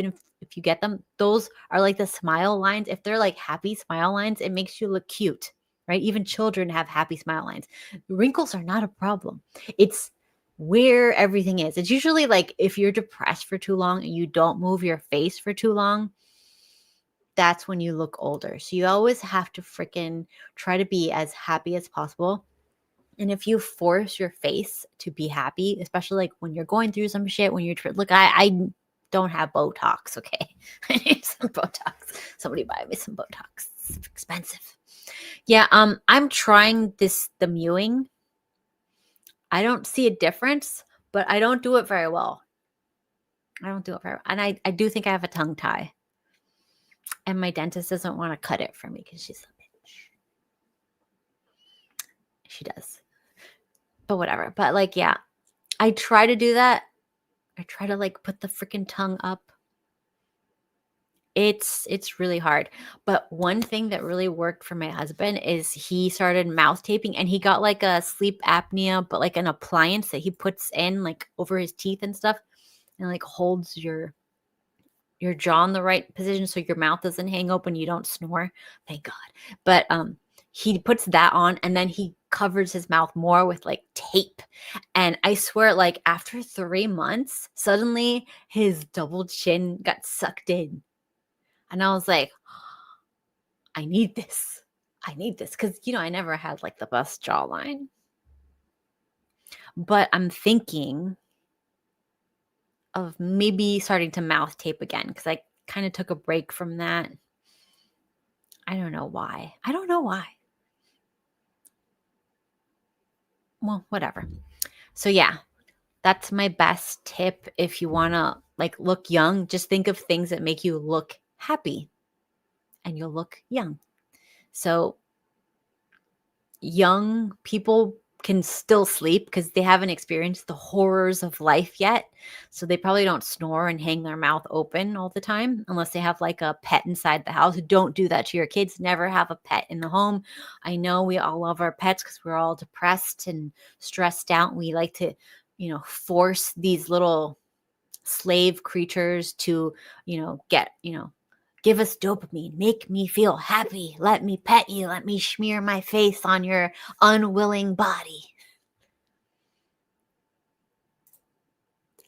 get them, those are like the smile lines. If they're like happy smile lines, it makes you look cute, right? Even children have happy smile lines. Wrinkles are not a problem. It's where everything is. It's usually like if you're depressed for too long and you don't move your face for too long, that's when you look older. So you always have to freaking try to be as happy as possible. And if you force your face to be happy, especially like when you're going through some shit, when you're look, I don't have Botox, okay? I need some Botox. Somebody buy me some Botox. It's expensive. Yeah, I'm trying the mewing. I don't see a difference, but I don't do it very well. And I do think I have a tongue tie. And my dentist doesn't want to cut it for me because she's a bitch. She does. But whatever. But like, yeah, I try to do that. I try to like put the freaking tongue up. It's really hard. But one thing that really worked for my husband is he started mouth taping and he got like a sleep apnea, but like an appliance that he puts in like over his teeth and stuff and like holds your jaw in the right position so your mouth doesn't hang open, you don't snore. Thank God. But he puts that on and then he covers his mouth more with like tape. And I swear, like after 3 months, suddenly his double chin got sucked in. And I was like, I need this. I need this. Because, I never had like the best jawline. But I'm thinking of maybe starting to mouth tape again because I kind of took a break from that. I don't know why. Well, whatever. So yeah, that's my best tip. If you want to like look young, just think of things that make you look happy and you'll look young. So young people can still sleep because they haven't experienced the horrors of life yet. So they probably don't snore and hang their mouth open all the time unless they have like a pet inside the house. Don't do that to your kids. Never have a pet in the home. I know we all love our pets because we're all depressed and stressed out. We like to, force these little slave creatures to, give us dopamine, make me feel happy, let me pet you, let me smear my face on your unwilling body.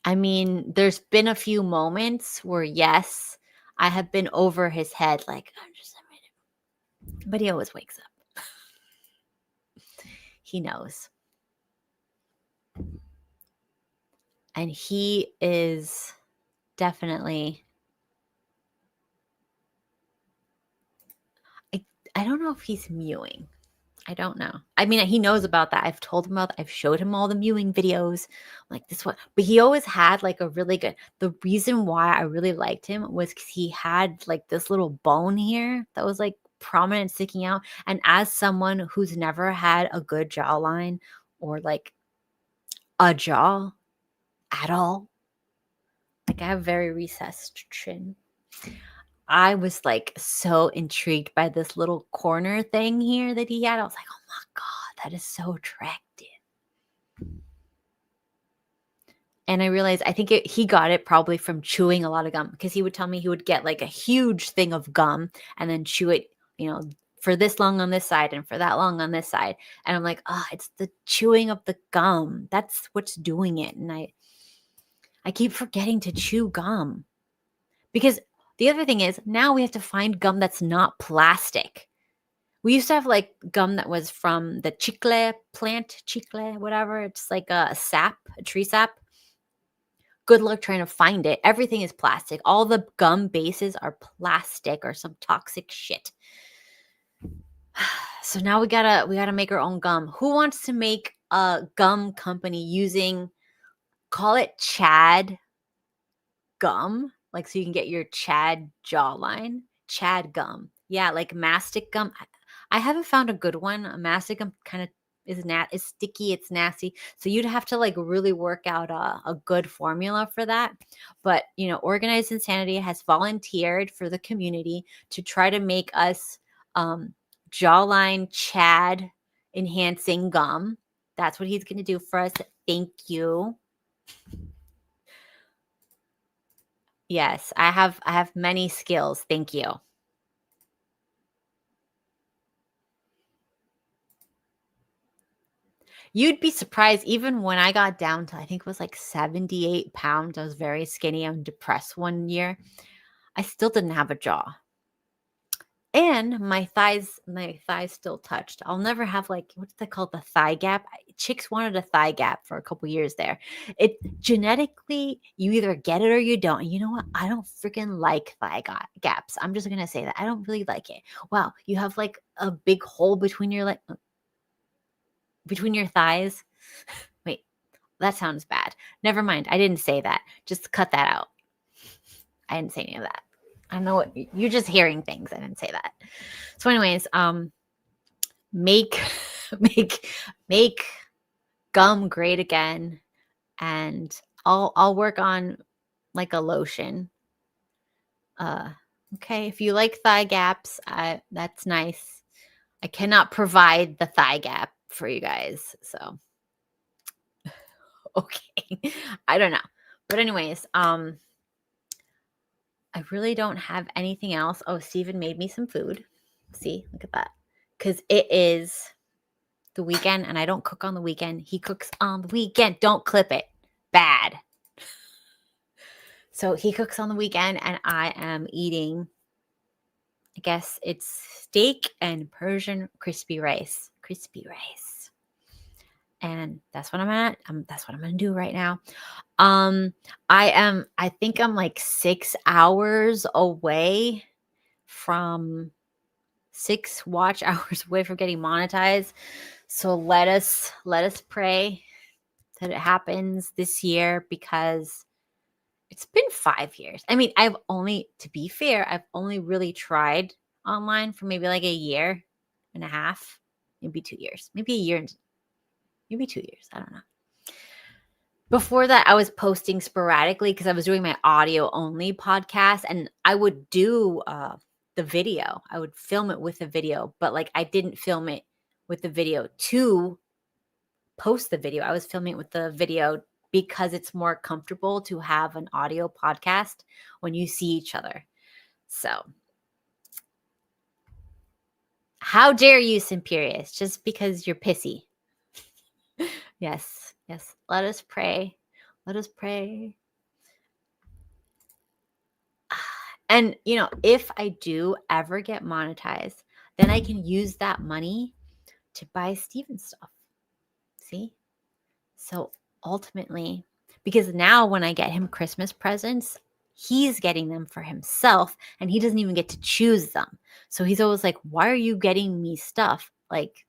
I mean, there's been a few moments where, yes, I have been over his head, like, I'm just a minute. But he always wakes up. He knows. And he is definitely... I don't know if he's mewing. I don't know. I mean, he knows about that. I've told him about that. I've showed him all the mewing videos. Like this one. But he always had like a really good... The reason why I really liked him was because he had like this little bone here that was like prominent, sticking out. And as someone who's never had a good jawline or like a jaw at all, like I have very recessed chin. I was like so intrigued by this little corner thing here that he had. I was like, oh my God, that is so attractive. And I realized, I think he got it probably from chewing a lot of gum because he would tell me he would get like a huge thing of gum and then chew it, for this long on this side and for that long on this side. And I'm like, it's the chewing of the gum. That's what's doing it. And I keep forgetting to chew gum. Because the other thing is, now we have to find gum that's not plastic. We used to have like gum that was from the chicle plant, chicle, whatever. It's like a sap, a tree sap. Good luck trying to find it. Everything is plastic. All the gum bases are plastic or some toxic shit. So now we gotta make our own gum. Who wants to make a gum company using, call it Chad gum? Like, so you can get your Chad jawline. Chad gum. Yeah, like mastic gum. I haven't found a good one. A mastic gum kind of is sticky, it's nasty. So you'd have to like really work out a good formula for that. But Organized Insanity has volunteered for the community to try to make us jawline Chad enhancing gum. That's what he's going to do for us. Thank you. Yes, I have many skills. Thank you. You'd be surprised, even when I got down to, I think it was like 78 pounds, I was very skinny and depressed one year. I still didn't have a jaw. And my thighs still touched. I'll never have like, what's that called? The thigh gap. Chicks wanted a thigh gap for a couple years there. It genetically, you either get it or you don't. And you know what? I don't freaking like thigh gaps. I'm just going to say that. I don't really like it. Wow. You have like a big hole between your thighs. Wait, that sounds bad. Never mind. I didn't say that. Just cut that out. I didn't say any of that. I know what you're just hearing things. I didn't say that. So anyways, make gum great again. And I'll work on like a lotion. Okay. If you like thigh gaps, that's nice. I cannot provide the thigh gap for you guys. So, okay. I don't know. But anyways, I really don't have anything else. Oh, Steven made me some food. See, look at that. Because it is the weekend and I don't cook on the weekend. He cooks on the weekend. Don't clip it. Bad. So he cooks on the weekend and I am eating, I guess it's steak and Persian crispy rice. Crispy rice. And that's what that's what I'm going to do right now. I think I'm like 6 hours away from 6 watch hours away from getting monetized. So let us pray that it happens this year, because it's been 5 years. I mean, to be fair, I've only really tried online for maybe like a year and a half, maybe 2 years, maybe a year, maybe 2 years. I don't know. Before that, I was posting sporadically because I was doing my audio only podcast, and I would do the video. I would film it with the video, but like I didn't film it with the video to post the video. I was filming it with the video because it's more comfortable to have an audio podcast when you see each other. So, how dare you, Simperius, just because you're pissy. Yes. Let us pray. Let us pray. And, if I do ever get monetized, then I can use that money to buy Steven stuff. See? So ultimately, because now when I get him Christmas presents, he's getting them for himself and he doesn't even get to choose them. So he's always like, why are you getting me stuff? Like,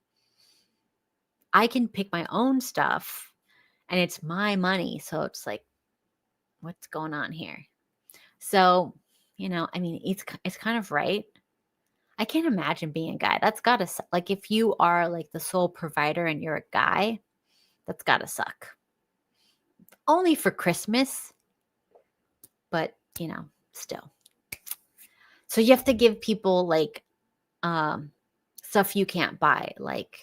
I can pick my own stuff and it's my money. So it's like, what's going on here? So, I mean, it's kind of right. I can't imagine being a guy. That's gotta suck. Like, if you are like the sole provider and you're a guy, that's gotta suck. Only for Christmas, but still. So you have to give people like stuff you can't buy, like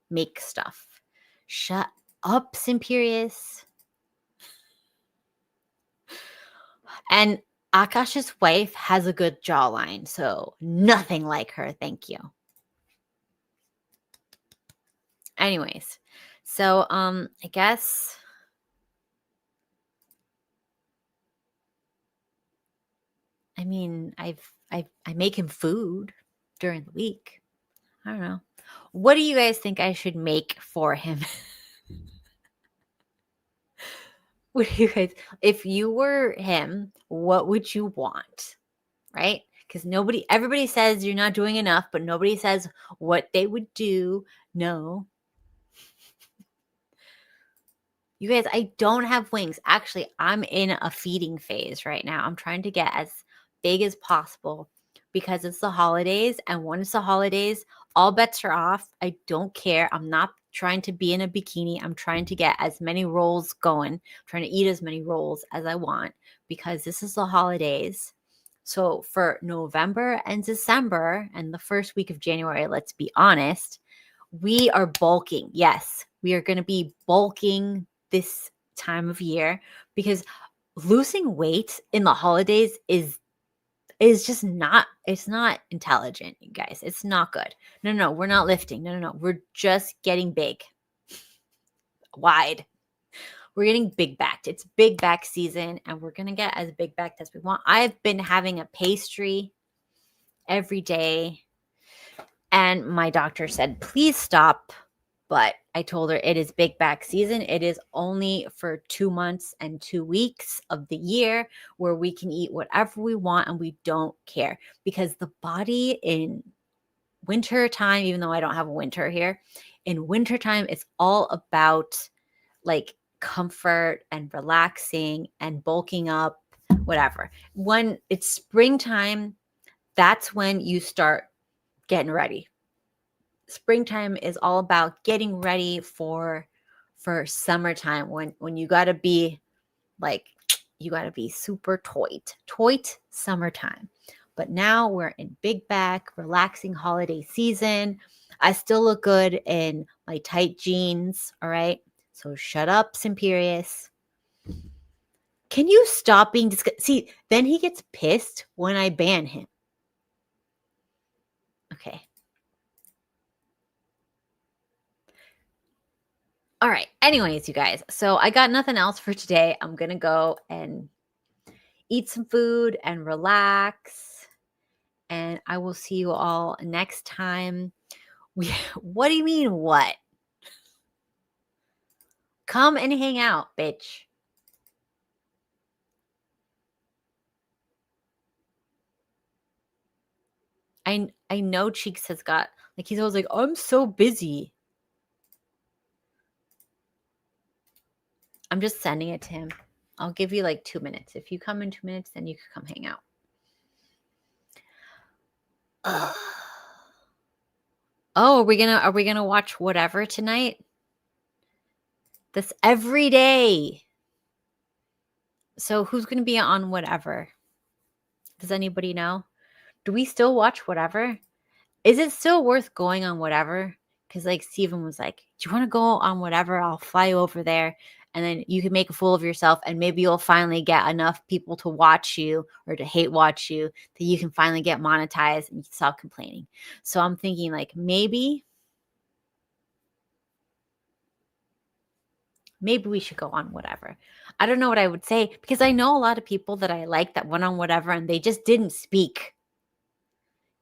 make stuff. Shut up, Simperius. And Akash's wife has a good jawline, so nothing like her, thank you. Anyways, so I guess I mean, I make him food during the week. I don't know. What do you guys think I should make for him? What do you guys, if you were him, what would you want? Right? Because everybody says you're not doing enough, but nobody says what they would do. No. You guys, I don't have wings. Actually, I'm in a feeding phase right now. I'm trying to get as big as possible because it's the holidays. And when it's the holidays, all bets are off. I don't care. I'm not trying to be in a bikini. I'm trying to get as many rolls going, I'm trying to eat as many rolls as I want because this is the holidays. So for November and December and the first week of January, let's be honest, we are bulking. Yes, we are going to be bulking this time of year because losing weight in the holidays is just not, it's not intelligent, you guys. It's not good. No, we're not lifting. No. We're just getting big. Wide. We're getting big backed. It's big back season and we're going to get as big backed as we want. I've been having a pastry every day and my doctor said, please stop. But I told her it is big back season. It is only for 2 months and 2 weeks of the year where we can eat whatever we want and we don't care because the body in winter time, even though I don't have winter here, in winter time, it's all about like comfort and relaxing and bulking up, whatever. When it's springtime, that's when you start getting ready. Springtime is all about getting ready for summertime when you got to be like, you got to be super toit summertime. But now we're in big back, relaxing holiday season. I still look good in my tight jeans. All right. So shut up, Simperius. Can you stop being See, then he gets pissed when I ban him. Okay. All right. Anyways, you guys. So I got nothing else for today. I'm going to go and eat some food and relax. And I will see you all next time. What do you mean, what? Come and hang out, bitch. I know Cheeks has got, like, he's always like, I'm so busy. I'm just sending it to him. I'll give you like 2 minutes. If you come in 2 minutes, then you can come hang out. Oh, are we gonna watch whatever tonight? This every day. So who's gonna be on whatever? Does anybody know? Do we still watch whatever? Is it still worth going on whatever? Because like Steven was like, do you want to go on whatever? I'll fly you over there. And then you can make a fool of yourself. And maybe you'll finally get enough people to watch you or to hate watch you that you can finally get monetized and stop complaining. So I'm thinking like maybe we should go on whatever. I don't know what I would say because I know a lot of people that I like that went on whatever and they just didn't speak.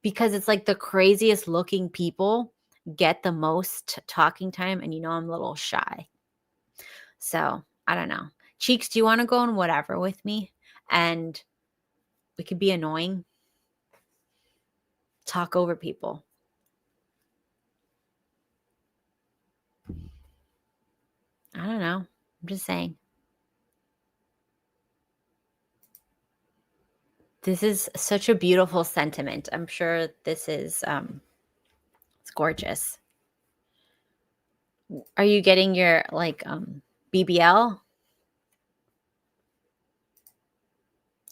Because it's like the craziest looking people get the most talking time. And I'm a little shy. So I don't know. Cheeks, do you want to go on whatever with me? And we could be annoying. Talk over people. I don't know. I'm just saying. This is such a beautiful sentiment. I'm sure this is, it's gorgeous. Are you getting your like BBL?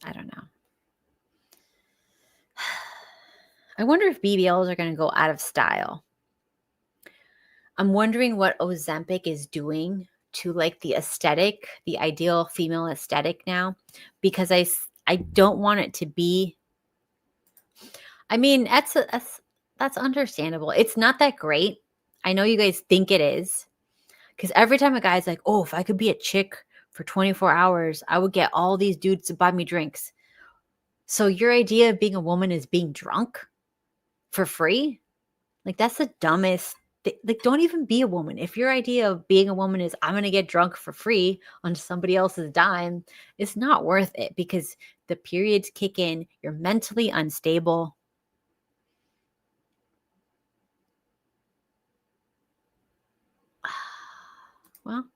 I don't know. I wonder if BBLs are going to go out of style. I'm wondering what Ozempic is doing to like the aesthetic, the ideal female aesthetic now, because I don't want it to be. I mean, that's understandable. It's not that great. I know you guys think it is, because every time a guy's like, "Oh, if I could be a chick for 24 hours, I would get all these dudes to buy me drinks." So your idea of being a woman is being drunk for free? Like, that's the dumbest. Like, don't even be a woman. If your idea of being a woman is I'm going to get drunk for free on somebody else's dime, it's not worth it because the periods kick in. You're mentally unstable. Well,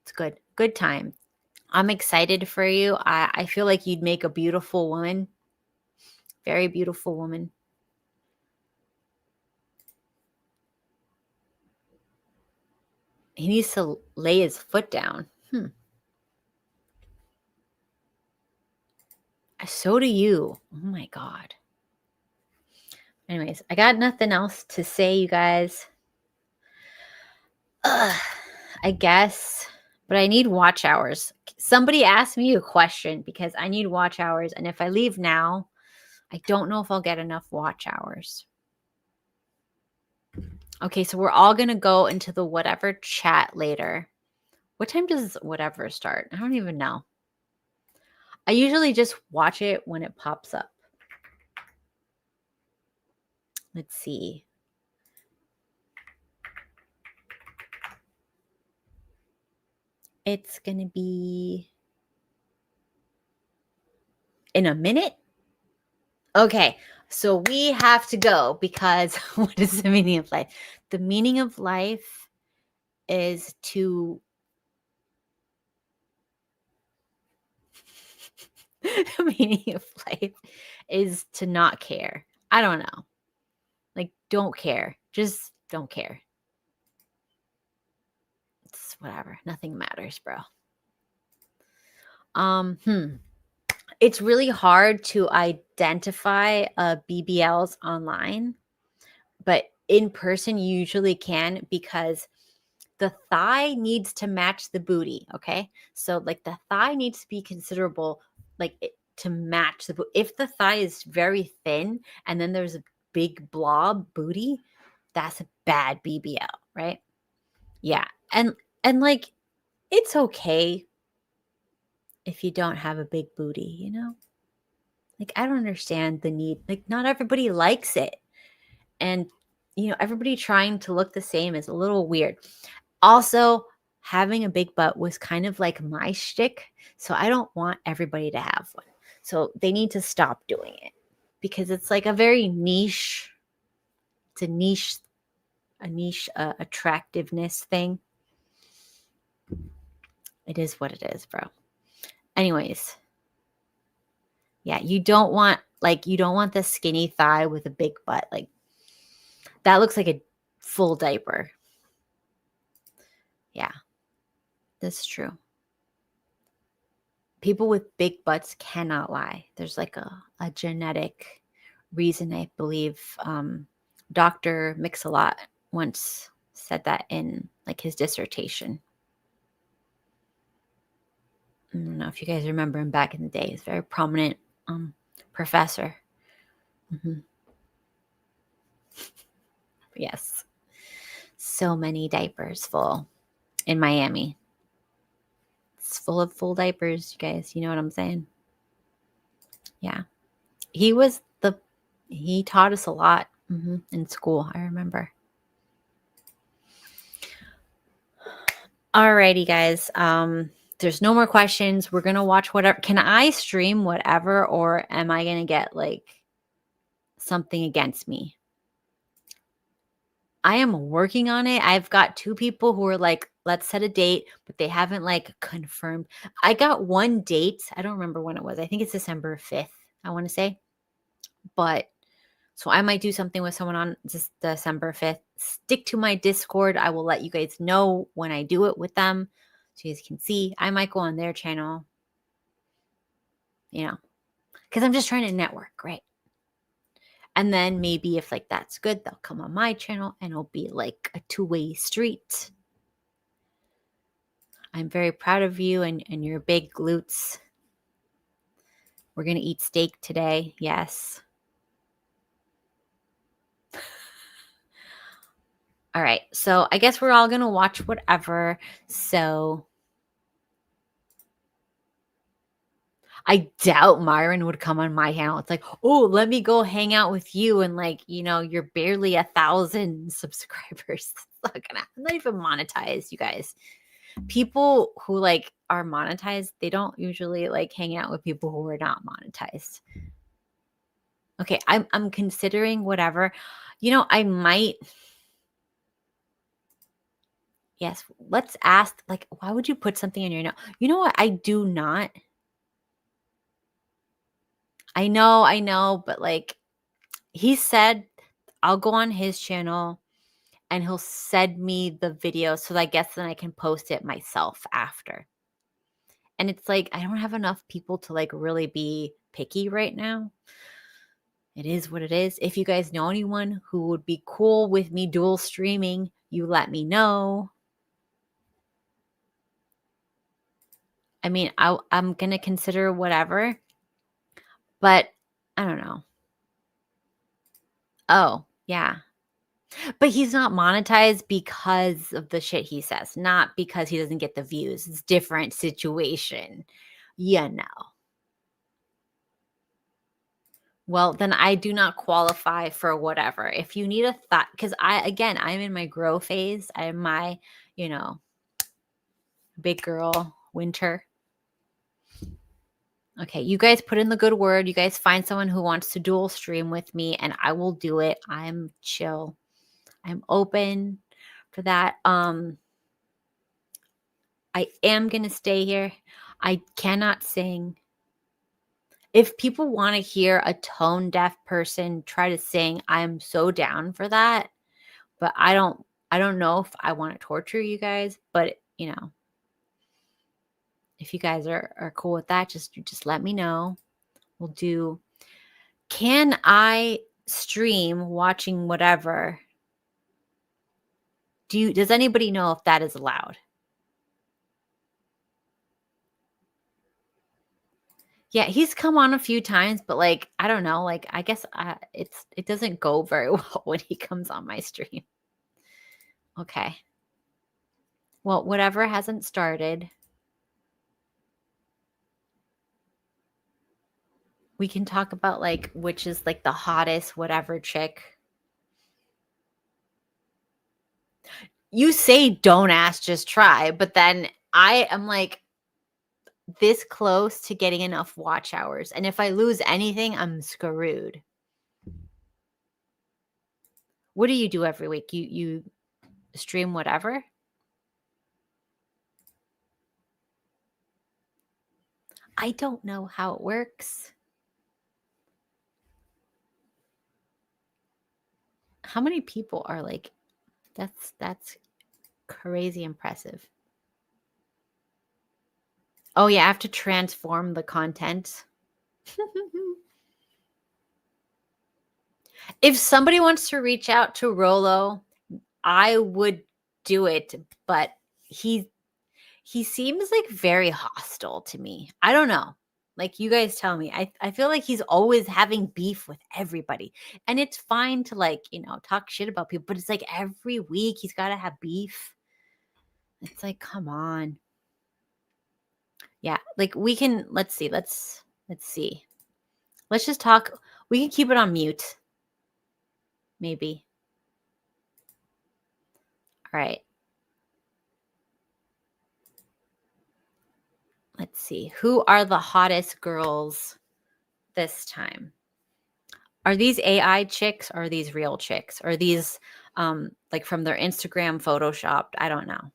it's good. Good time. I'm excited for you. I feel like you'd make a beautiful woman. Very beautiful woman. He needs to lay his foot down. So do you. Oh my God. Anyways, I got nothing else to say, you guys. I guess, but I need watch hours. Somebody asked me a question because I need watch hours. And if I leave now, I don't know if I'll get enough watch hours. Okay, so we're all going to go into the whatever chat later. What time does whatever start? I don't even know. I usually just watch it when it pops up. Let's see. It's going to be in a minute. Okay, so we have to go because what is the meaning of life? The meaning of life is to the meaning of life is to not care. I don't know. Like, don't care. Just don't care. It's whatever. Nothing matters, bro. It's really hard to identify BBLs online, but in person you usually can because the thigh needs to match the booty. Okay, so like the thigh needs to be considerable, to match the booty. If the thigh is very thin and then there's a big blob booty, that's a bad BBL, right? Yeah, and like it's okay if you don't have a big booty, you know? Like, I don't understand the need. Like, not everybody likes it. And, everybody trying to look the same is a little weird. Also, having a big butt was kind of like my shtick. So I don't want everybody to have one. So they need to stop doing it because it's like a very niche. It's a niche attractiveness thing. It is what it is, bro. Anyways. Yeah, you don't want the skinny thigh with a big butt. Like, that looks like a full diaper. Yeah, that's true. People with big butts cannot lie. There's like a genetic reason, I believe. Dr. Mix-a-Lot once said that in like his dissertation. I don't know if you guys remember him back in the day. He's a very prominent professor. Yes. So many diapers full in Miami. It's full of full diapers, you guys. You know what I'm saying? Yeah. He taught us a lot in school, I remember. Alrighty, guys. There's no more questions. We're going to watch whatever. Can I stream whatever, or am I going to get like something against me? I am working on it. I've got 2 people who are like, let's set a date, but they haven't like confirmed. I got one date. I don't remember when it was. I think it's December 5th, I want to say. But so I might do something with someone on just December 5th. Stick to my Discord. I will let you guys know when I do it with them. So you guys can see. I might go on their channel. Because I'm just trying to network, right? And then maybe if like that's good, they'll come on my channel and it'll be like a 2-way street. I'm very proud of you and your big glutes. We're going to eat steak today. Yes. All right. So I guess we're all going to watch whatever. So I doubt Myron would come on my channel. It's like, oh, let me go hang out with you, and like, you know, you're barely 1,000 subscribers. I'm not even monetized, you guys. People who like are monetized, they don't usually like hang out with people who are not monetized. Okay, I'm considering whatever. You know, I might. Yes, let's ask, like, why would you put something in your note? You know what? I do not. I know, but like, he said I'll go on his channel and he'll send me the video. So I guess then I can post it myself after. And it's like, I don't have enough people to like really be picky right now. It is what it is. If you guys know anyone who would be cool with me dual streaming, you let me know. I mean, I'm going to consider whatever, but I don't know. Oh, yeah. But he's not monetized because of the shit he says, not because he doesn't get the views. It's a different situation. You know. Well, then I do not qualify for whatever. If you need a thought, because I'm in my grow phase. I'm my, you know, big girl winter. Okay, you guys put in the good word. You guys find someone who wants to dual stream with me and I will do it. I'm chill. I'm open for that. I am going to stay here. I cannot sing. If people want to hear a tone deaf person try to sing, I'm so down for that. But I don't know if I want to torture you guys, but you know, if you guys are cool with that, just let me know. We'll do. Can I stream watching whatever? Does anybody know if that is allowed? Yeah, he's come on a few times, but like, I don't know, like, I guess it doesn't go very well when he comes on my stream. Okay. Well, whatever hasn't started. We can talk about like which is like the hottest whatever chick. You say don't ask, just try, but then I am like this close to getting enough watch hours. And if I lose anything, I'm screwed. What do you do every week? You stream whatever? I don't know how it works. How many people are like, that's crazy impressive. Oh yeah, I have to transform the content. If somebody wants to reach out to Rolo, I would do it, but he seems like very hostile to me. I don't know. Like you guys tell me. I feel like he's always having beef with everybody. And it's fine to like, you know, talk shit about people, but it's like every week he's got to have beef. It's like, come on. Yeah, like we can let's see. Let's just talk. We can keep it on mute. Maybe. All right. Let's see. Who are the hottest girls this time? Are these AI chicks or are these real chicks? Or are these like from their Instagram photoshopped? I don't know.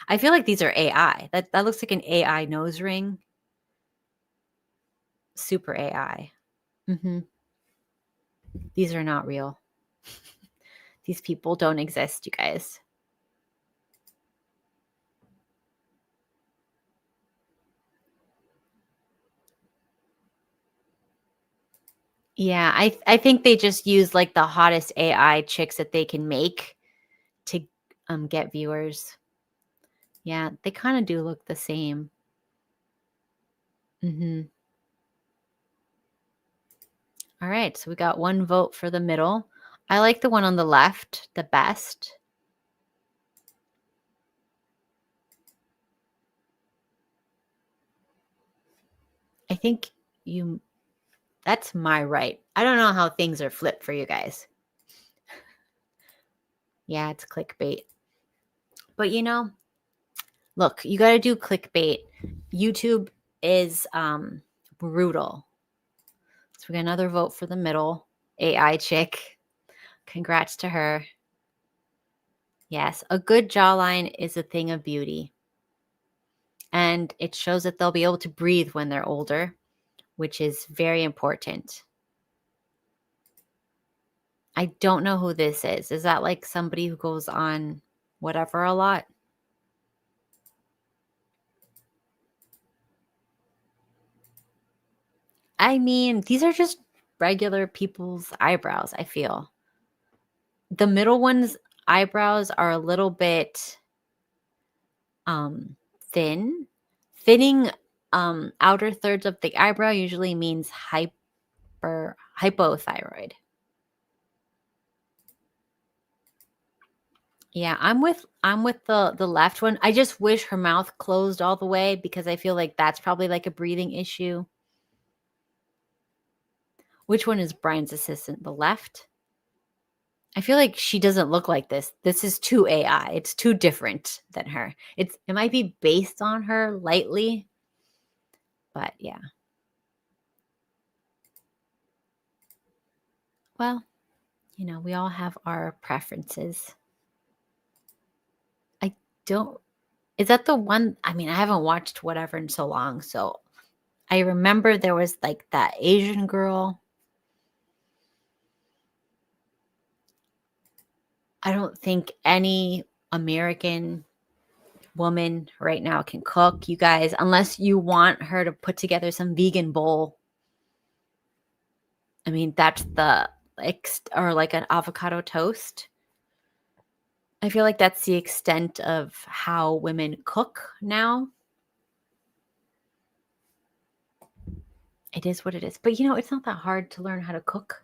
I feel like these are AI. That looks like an AI nose ring. Super AI. These are not real. These people don't exist, you guys. Yeah, I think they just use like the hottest AI chicks that they can make to get viewers. Yeah, they kind of do look the same. All right, so we got one vote for the middle. I like the one on the left the best. I think that's my right. I don't know how things are flipped for you guys. Yeah, it's clickbait. But look, you got to do clickbait. YouTube is brutal. So we got another vote for the middle AI chick. Congrats to her. Yes, a good jawline is a thing of beauty. And it shows that they'll be able to breathe when they're older, which is very important. I don't know who this is. Is that like somebody who goes on whatever a lot? I mean, these are just regular people's eyebrows, I feel. The middle one's eyebrows are a little bit thin. Thinning outer thirds of the eyebrow usually means hypothyroid. Yeah, I'm with the left one. I just wish her mouth closed all the way because I feel like that's probably like a breathing issue. Which one is Brian's assistant? The left? I feel like she doesn't look like this. This is too AI. It's too different than her. It might be based on her lightly, but yeah. Well, we all have our preferences. Is that the one? I mean, I haven't watched whatever in so long, so I remember there was like that Asian girl. I don't think any American woman right now can cook, you guys, unless you want her to put together some vegan bowl. I mean, that's or like an avocado toast. I feel like that's the extent of how women cook now. It is what it is. But it's not that hard to learn how to cook.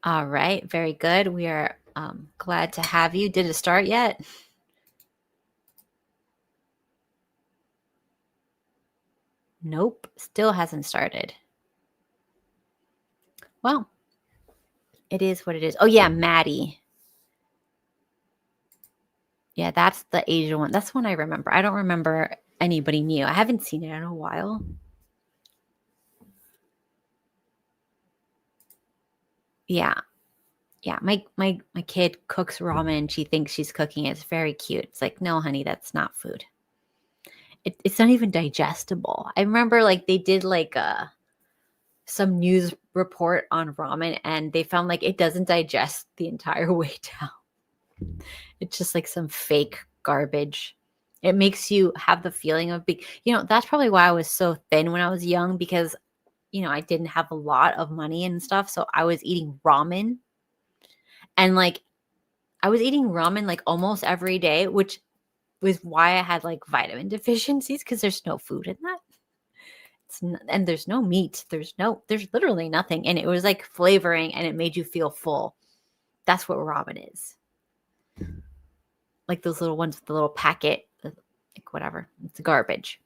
All right. Very good. We are glad to have you. Did it start yet? Nope. Still hasn't started. Well, it is what it is. Oh, yeah. Maddie. Yeah, that's the Asian one. That's one I remember. I don't remember anybody new. I haven't seen it in a while. Yeah. Yeah, my kid cooks ramen. She thinks she's cooking. It's very cute. It's like, no, honey, that's not food. It's not even digestible. I remember like they did like some news report on ramen and they found like it doesn't digest the entire way down. It's just like some fake garbage. It makes you have the feeling of being, that's probably why I was so thin when I was young because, I didn't have a lot of money and stuff. So I was eating ramen. And like, I was eating ramen like almost every day, which was why I had like vitamin deficiencies because there's no food in that. And there's no meat. There's literally nothing. And it was like flavoring and it made you feel full. That's what ramen is. Like those little ones with the little packet, like whatever. It's garbage.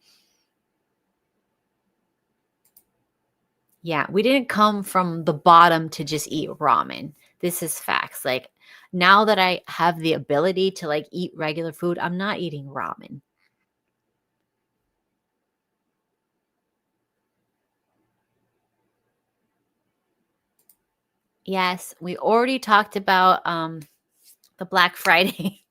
Yeah, we didn't come from the bottom to just eat ramen. This is facts. Like now that I have the ability to like eat regular food, I'm not eating ramen. Yes, we already talked about the Black Friday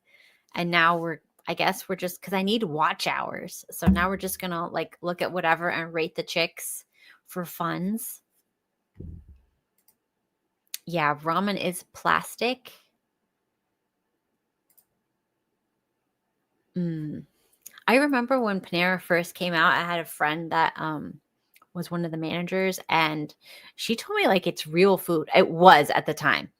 and now I guess we're just because I need watch hours. So now we're just gonna like look at whatever and rate the chicks for funds. Yeah, ramen is plastic. I remember when Panera first came out, I had a friend that was one of the managers and she told me like it's real food. It was at the time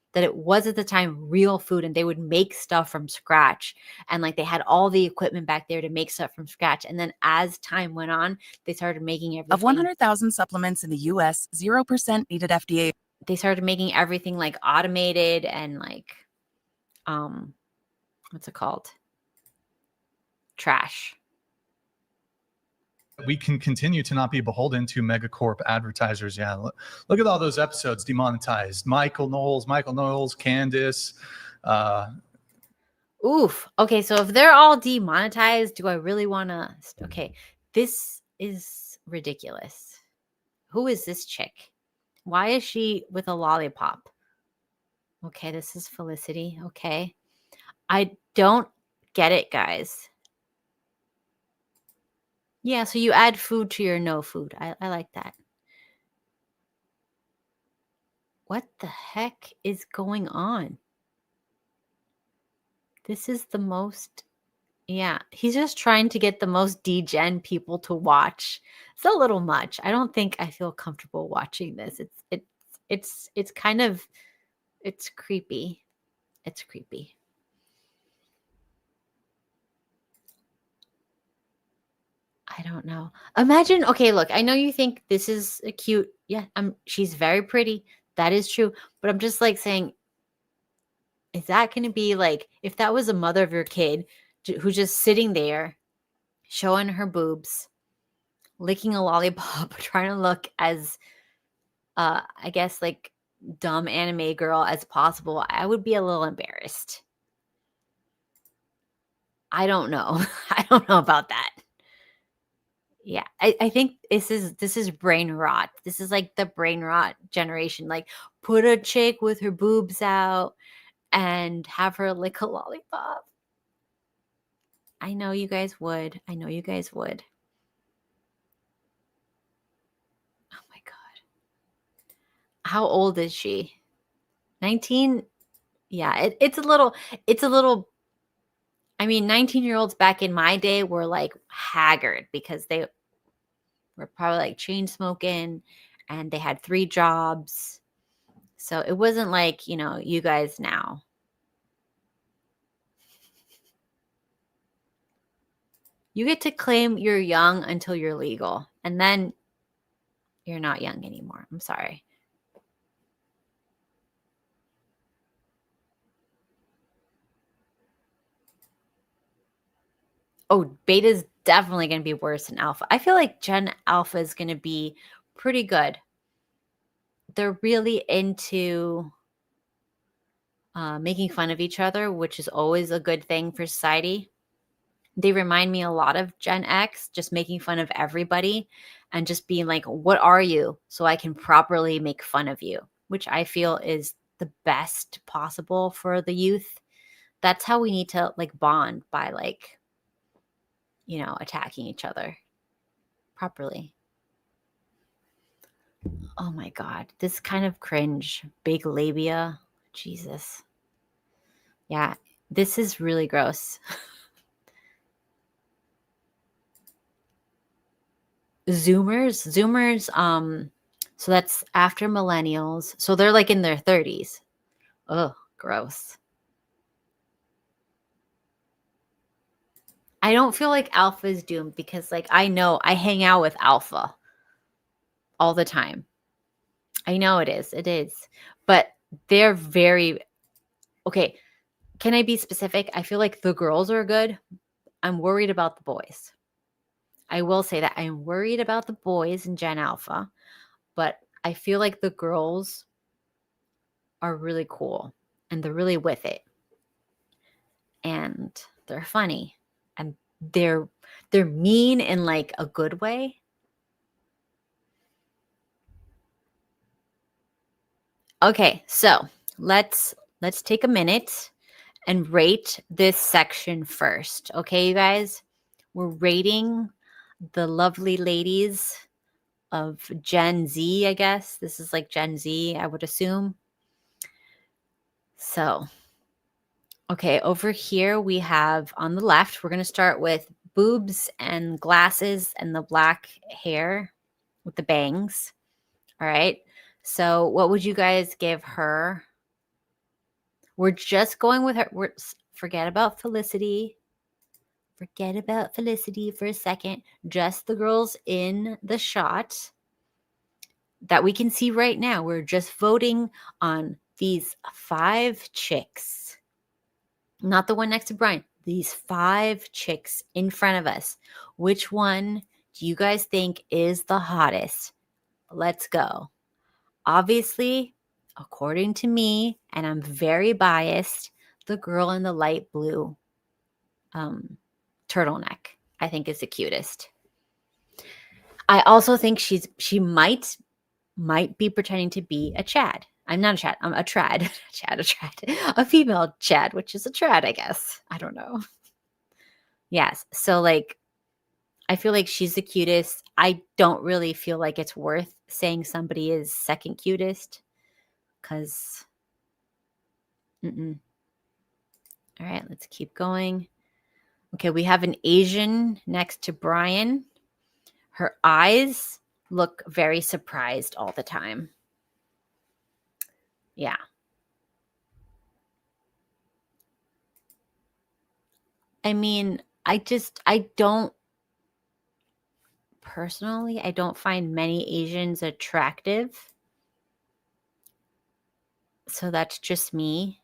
real food and they would make stuff from scratch and like they had all the equipment back there to make stuff from scratch. And then as time went on, they started making everything. Of 100,000 supplements in the US, 0% needed FDA. They started making everything like automated and like what's it called? Trash. We can continue to not be beholden to megacorp advertisers. Yeah, look at all those episodes demonetized. Michael Knowles, Candace. Oof. Okay, so if they're all demonetized, do I really want to? Okay, this is ridiculous. Who is this chick? Why is she with a lollipop? Okay, this is Felicity. Okay. I don't get it, guys. Yeah, so you add food to your no food. I like that. What the heck is going on? This is the most, yeah, he's just trying to get the most degen people to watch. It's a little much. I don't think I feel comfortable watching this. It's kind of, it's creepy. It's creepy. I don't know. Imagine, okay, look, I know you think this is a cute, yeah, she's very pretty. That is true. But I'm just like saying, is that going to be like, if that was a mother of your kid who's just sitting there showing her boobs, licking a lollipop, trying to look as, I guess, like dumb anime girl as possible, I would be a little embarrassed. I don't know. I don't know about that. Yeah, I think this is brain rot. This is like the brain rot generation. Like, put a chick with her boobs out and have her lick a lollipop. I know you guys would. I know you guys would. Oh my God. How old is she? 19? Yeah, it's a little, I mean, 19-year-olds back in my day were like haggard because they were probably like chain smoking and they had 3 jobs. So it wasn't like, you guys now. You get to claim you're young until you're legal, and then you're not young anymore. I'm sorry. Oh, beta is definitely going to be worse than alpha. I feel like Gen Alpha is going to be pretty good. They're really into making fun of each other, which is always a good thing for society. They remind me a lot of Gen X, just making fun of everybody and just being like, what are you? So I can properly make fun of you, which I feel is the best possible for the youth. That's how we need to like bond, by like, attacking each other properly. Oh my God, this kind of cringe. Big labia. Jesus. Yeah, this is really gross. Zoomers, so that's after millennials. So they're like in their 30s. Oh, gross. I don't feel like alpha is doomed because like I know I hang out with alpha all the time. I know it is. But they're very okay. Can I be specific? I feel like the girls are good. I'm worried about the boys. I will say that I'm worried about the boys in Gen Alpha, but I feel like the girls are really cool and they're really with it. And they're funny and they're mean in like a good way. Okay, so let's take a minute and rate this section first. Okay, you guys? We're rating the lovely ladies of Gen Z, I guess. This is like Gen Z, I would assume. So, okay, over here we have on the left, we're going to start with boobs and glasses and the black hair with the bangs. All right. So, what would you guys give her? We're just going with her. Forget about Felicity. Forget about Felicity for a second. Just the girls in the shot that we can see right now. We're just voting on these 5 chicks. Not the one next to Brian. These 5 chicks in front of us. Which one do you guys think is the hottest? Let's go. Obviously, according to me, and I'm very biased, the girl in the light blue turtleneck, I think, is the cutest. I also think she might be pretending to be a Chad. I'm not a Chad. I'm a trad. A female Chad, which is a trad, I guess. I don't know. Yes. So like, I feel like she's the cutest. I don't really feel like it's worth saying somebody is second cutest because. All right, let's keep going. Okay, we have an Asian next to Brian. Her eyes look very surprised all the time. Yeah. I mean, I don't personally, I don't find many Asians attractive. So that's just me.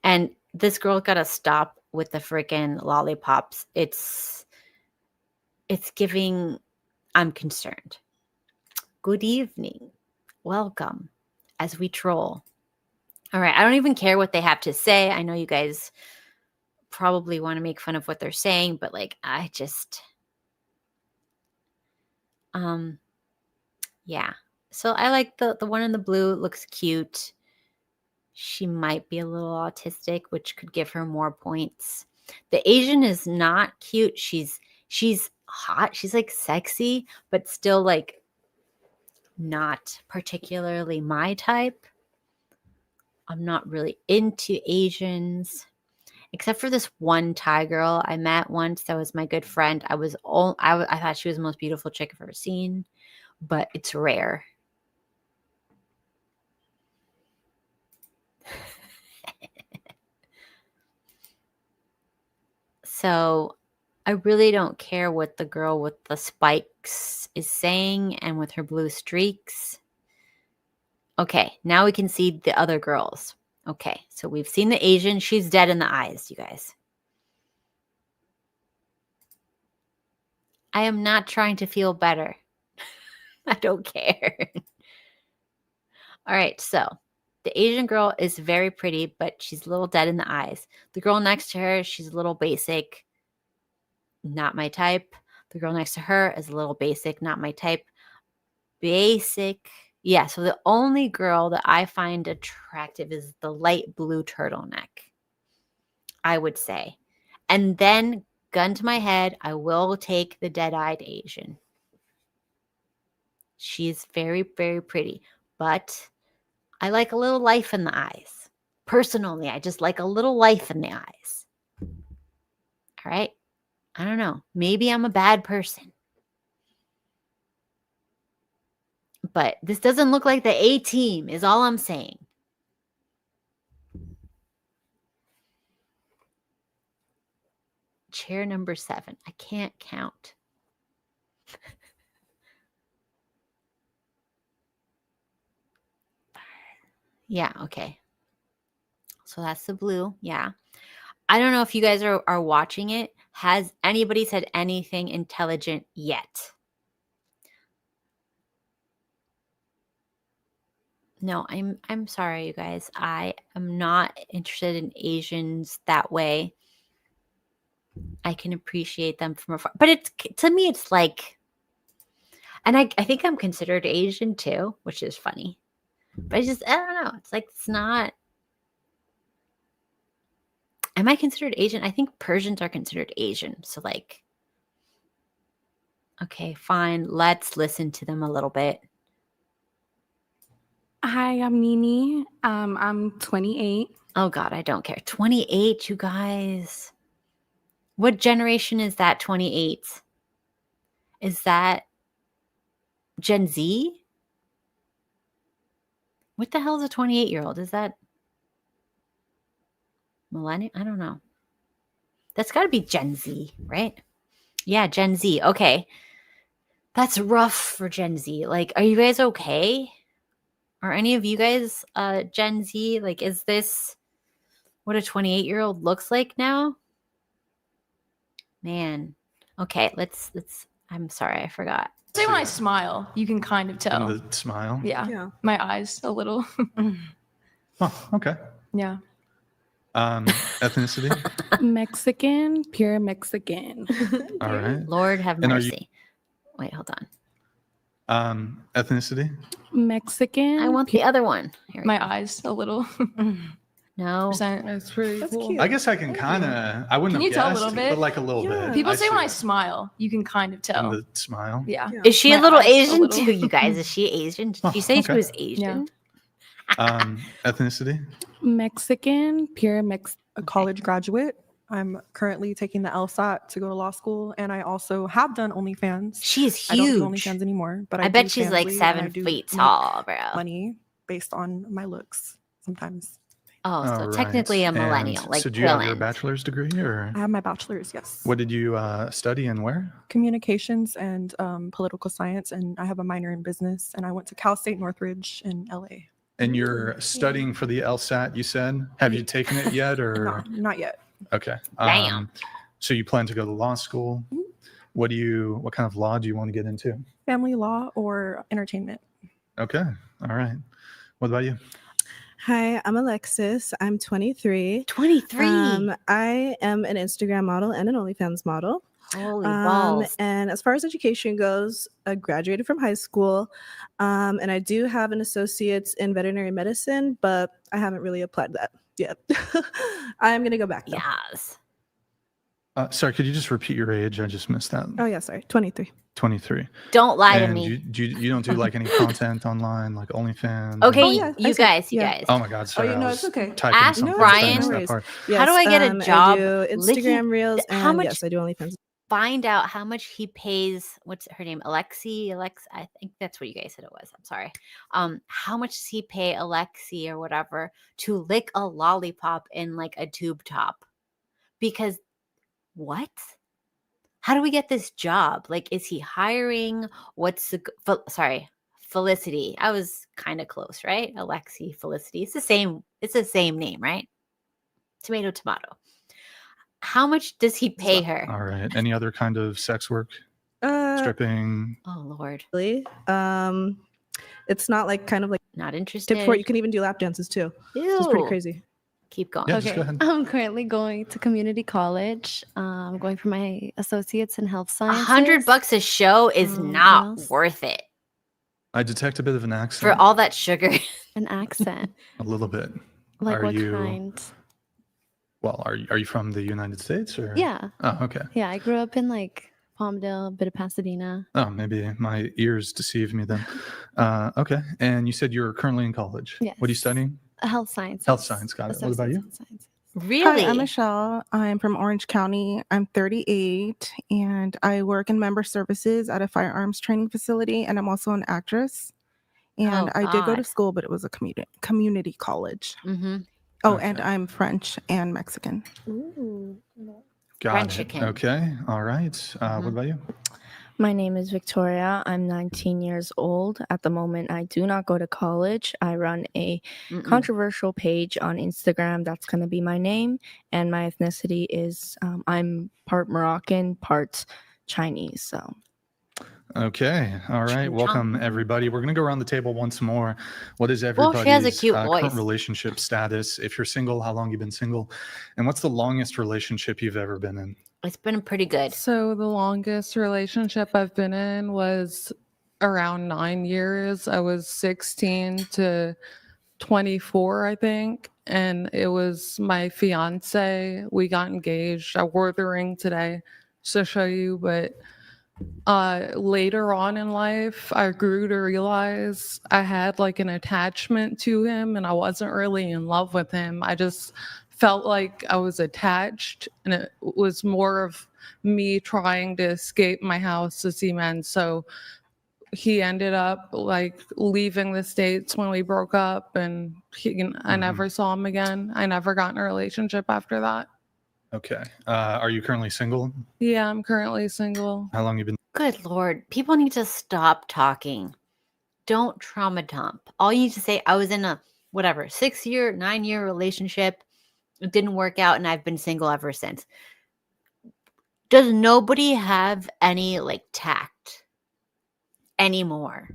And this girl got to stop with the freaking lollipops. It's giving, I'm concerned. Good evening. Welcome as we troll. All right. I don't even care what they have to say. I know you guys probably want to make fun of what they're saying, but like, I just, yeah. So I like the one in the blue. It looks cute. She might be a little autistic, which could give her more points. The Asian is not cute. She's hot. She's like sexy, but still like not particularly my type. I'm not really into Asians, except for this one Thai girl I met once that was my good friend. I thought she was the most beautiful chick I've ever seen, but it's rare. So I really don't care what the girl with the spikes is saying and with her blue streaks. Okay, now we can see the other girls. Okay, so we've seen the Asian. She's dead in the eyes, you guys. I am not trying to feel better. I don't care. All right, so the Asian girl is very pretty, but she's a little dead in the eyes. The girl next to her, she's a little basic. Not my type. The girl next to her is a little basic. Not my type. Basic. Yeah, so the only girl that I find attractive is the light blue turtleneck, I would say. And then, gun to my head, I will take the dead-eyed Asian. She's very, very pretty, but I like a little life in the eyes. Personally, I just like a little life in the eyes. All right? I don't know. Maybe I'm a bad person. But this doesn't look like the A team, is all I'm saying. Chair number 7. I can't count. Yeah, okay. So that's the blue. Yeah. I don't know if you guys are watching it. Has anybody said anything intelligent yet? No, I'm sorry, you guys. I am not interested in Asians that way. I can appreciate them from afar. But it's, to me, it's like, and I think I'm considered Asian too, which is funny. But I don't know. It's like, it's not. Am I considered Asian? I think Persians are considered Asian. So like, okay, fine. Let's listen to them a little bit. Hi, I'm Nini. I'm 28. Oh God, I don't care. 28, you guys. What generation is that? 28? Is that Gen Z? What the hell is a 28-year-old? Is that millennial? I don't know. That's got to be Gen Z, right? Yeah, Gen Z. Okay. That's rough for Gen Z. Like, are you guys okay? Are any of you guys Gen Z? Like, is this what a 28-year-old looks like now? Man. Okay, let's I'm sorry, I forgot. Say when I smile, you can kind of tell. And the smile. Yeah. My eyes a little. Oh, okay. Yeah. Ethnicity. Mexican, pure Mexican. All right. Lord have And are you- mercy. Wait, hold on. Ethnicity. Mexican. I want the other one. Here we My go. eyes a little. No. That's pretty cool. I guess I can kind of. I wouldn't Can have you tell a guessed, little bit? but like a little bit. People say when I see smile, you can kind of that. tell. And the smile. Yeah. Is she My a little eyes Asian little. too, you guys? Is she Asian? Did you say she okay. was Asian? Ethnicity. Mexican, pure Mexican. A college graduate. I'm currently taking the LSAT to go to law school, and I also have done OnlyFans. She's I don't do huge. OnlyFans anymore, but I I bet do she's like Fansly, and I 7 do feet make tall, bro. Money based on my looks sometimes. Oh, so All right. technically a millennial, And like so, do you have your Quillen. bachelor's degree, or I have my bachelor's, yes. what did you study and where? Communications and political science, and I have a minor in business, and I went to Cal State Northridge in LA. And you're studying for the LSAT, you said? Have you taken it yet, or? No, not yet. Okay. Damn. So you plan to go to law school? What kind of law do you want to get into? Family law or entertainment. Okay. All right. What about you? Hi, I'm Alexis. I'm 23. 23. I am an Instagram model and an OnlyFans model. Holy balls. And as far as education goes, I graduated from high school, and I do have an associate's in veterinary medicine, but I haven't really applied that yet. I'm gonna go back though. Yes. Sorry, could you just repeat your age? I just missed that. Oh yeah, sorry, 23. 23. Don't lie to And me. You don't do like any content online, like OnlyFans? Okay, Oh, yeah, I you see. guys, you Yeah. guys. Oh my God, sorry. Oh, you I know, was it's okay. typing Ask something, Brian. I missed No that part. How do I get a job I do licking- Instagram reels, and how much- yes, I do OnlyFans. Find out how much he pays. What's her name? Alexi. I think that's what you guys said it was. I'm sorry. How much does he pay Alexi or whatever to lick a lollipop in like a tube top? Because what? How do we get this job? Like, is he hiring? What's the Felicity? I was kind of close, right? Alexi, Felicity. It's the same name, right? Tomato. How much does he pay her? All right. Any other kind of sex work? Stripping? Oh Lord. Really? It's not like kind of like Not interested. tip for it. You can even do lap dances too. So it's pretty Ew. crazy. Keep going. Yeah, just go ahead. I'm currently going to community college. I'm going for my associates in health sciences. $100 a show is what not else? worth it I detect a bit of an accent. for all that sugar. An accent. A little bit. Like Are what you? kind? Well, are you from the United States or? Yeah. Oh, okay. Yeah, I grew up in like Palmdale, a bit of Pasadena. Oh, maybe my ears deceived me then. Okay. And you said you're currently in college. Yes. What are you studying? Health science. Health science. Got it. What about you? Really? Hi, I'm Michelle. I'm from Orange County. I'm 38 and I work in member services at a firearms training facility, and I'm also an actress. And Oh, I did go to God. school, but it was a community college. Mm-hmm. Oh, and I'm French and Mexican. Got French it. chicken. Okay. All right. What about you? My name is Victoria. I'm 19 years old. At the moment, I do not go to college. I run a controversial page on Instagram. That's going to be my name. And my ethnicity is I'm part Moroccan, part Chinese. So Okay. All right. Welcome, everybody. We're going to go around the table once more. What is Well, she has a everybody's cute current voice. relationship status? If you're single, how long you've been single? And what's the longest relationship you've ever been in? It's been pretty good. So the longest relationship I've been in was around 9 years. I was 16 to 24, I think. And it was my fiance. We got engaged. I wore the ring today to show you, but later on in life, I grew to realize I had like an attachment to him and I wasn't really in love with him. I just felt like I was attached, and it was more of me trying to escape my house to see men. So he ended up like leaving the States when we broke up, and I never saw him again. I never got in a relationship after that. Okay. Are you currently single? Yeah, I'm currently single. How long you been? Good Lord. People need to stop talking. don't trauma dump. All you need to say, I was in a whatever 6-year, 9-year relationship. It didn't work out, and I've been single ever since. Does nobody have any like tact anymore?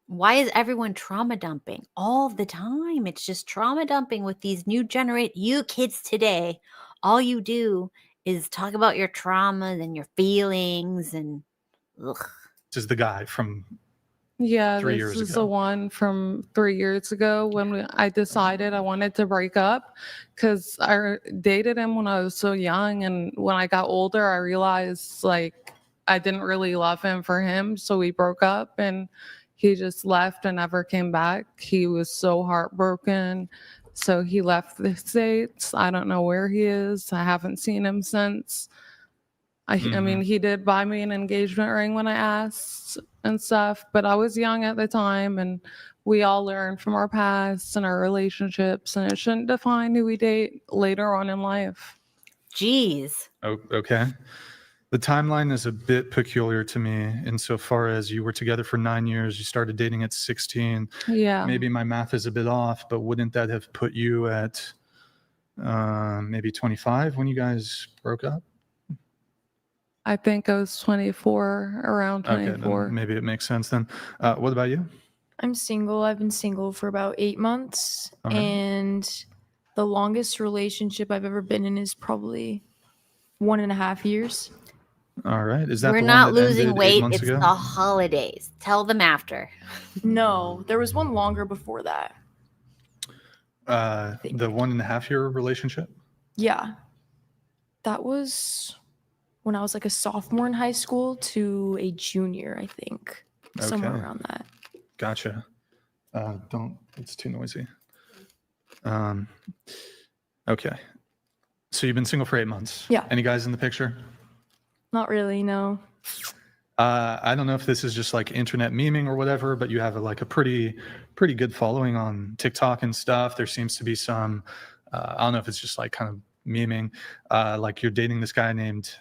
Why is everyone trauma dumping all the time? It's just trauma dumping with these new you kids today. All you do is talk about your traumas and your feelings and ugh. This is the guy from Yeah, 3 this years is ago. the one from 3 years ago when I decided I wanted to break up because I dated him when I was so young. And when I got older, I realized like I didn't really love him for him. So we broke up and he just left and never came back. He was so heartbroken. So he left the States. I don't know where he is. I haven't seen him since. I mean, he did buy me an engagement ring when I asked and stuff, but I was young at the time, and we all learn from our past and our relationships, and it shouldn't define who we date later on in life. Jeez. Oh, okay. The timeline is a bit peculiar to me insofar as you were together for 9 years. You started dating at 16. Yeah. Maybe my math is a bit off, but wouldn't that have put you at maybe 25 when you guys broke up? I think I was 24, around 24. Okay, then maybe it makes sense then. What about you? I'm single. I've been single for about 8 months. Uh-huh. And the longest relationship I've ever been in is probably 1.5 years. All right. Is that We're the not one that losing ended 8 weight. months It's ago? the holidays. Tell them after. No, there was one longer before that. The 1.5-year relationship? Yeah. That was when I was like a sophomore in high school to a junior, I think. Somewhere Okay. around that. Gotcha. It's too noisy. Okay. So you've been single for 8 months. Yeah. Any guys in the picture? Not really, no. I don't know if this is just like internet memeing or whatever, but you have a pretty good following on TikTok and stuff. There seems to be some, I don't know if it's just like kind of memeing, like you're dating this guy named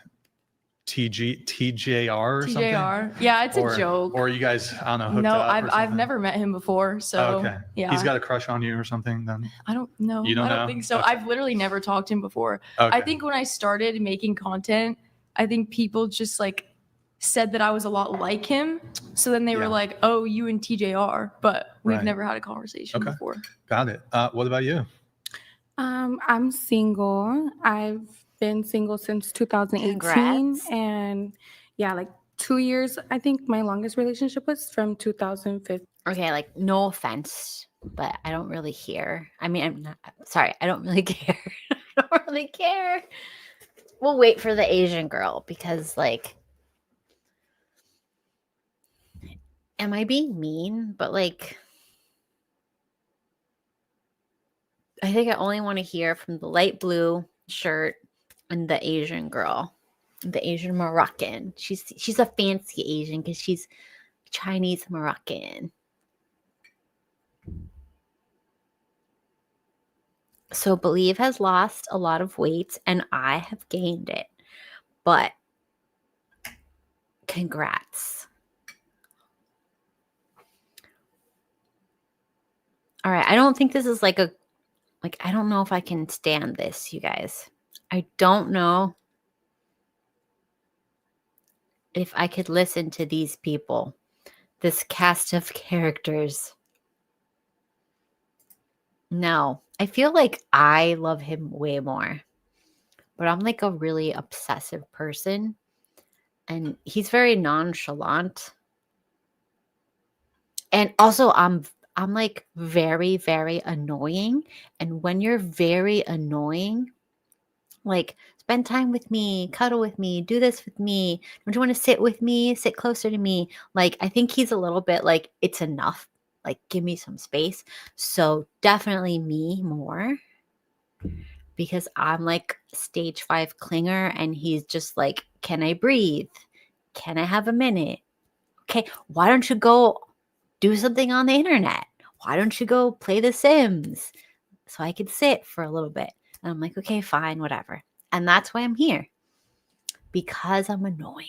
TJR or something. TJR. Yeah, it's a joke. Or you guys, I don't know, hooked No, up or I've something? never met him before, so Okay. yeah. He's got a crush on you or something then? I don't know. You don't I don't know? think so. Okay. I've literally never talked to him before. Okay. I think when I started making content, I think people just like said that I was a lot like him. So then they were like, "Oh, you and TJR," but we've Right. never had a conversation Okay. before. Got it. What about you? I'm single. I've been single since 2018. Congrats. And yeah, like 2 years. I think my longest relationship was from 2015. Okay, like no offense, but I don't really care. I mean, I'm not sorry. I don't really care. I don't really care. We'll wait for the Asian girl because, like, am I being mean? But like, I think I only want to hear from the light blue shirt and the Asian girl, the Asian Moroccan. She's a fancy Asian because she's Chinese Moroccan. So Believe has lost a lot of weight and I have gained it. But congrats. All right, I don't think this is I don't know if I can stand this, you guys. I don't know if I could listen to these people, this cast of characters. No, I feel like I love him way more, but I'm like a really obsessive person and he's very nonchalant. And also I'm like very, very annoying. And when you're very annoying, like spend time with me, cuddle with me, do this with me. Don't you want to sit with me? Sit closer to me. Like, I think he's a little bit like, it's enough. Like, give me some space. So definitely me more because I'm like stage 5 clinger and he's just like, can I breathe? Can I have a minute? Okay, why don't you go do something on the internet? Why don't you go play The Sims? So I could sit for a little bit. And I'm like, okay, fine, whatever. And that's why I'm here. Because I'm annoying.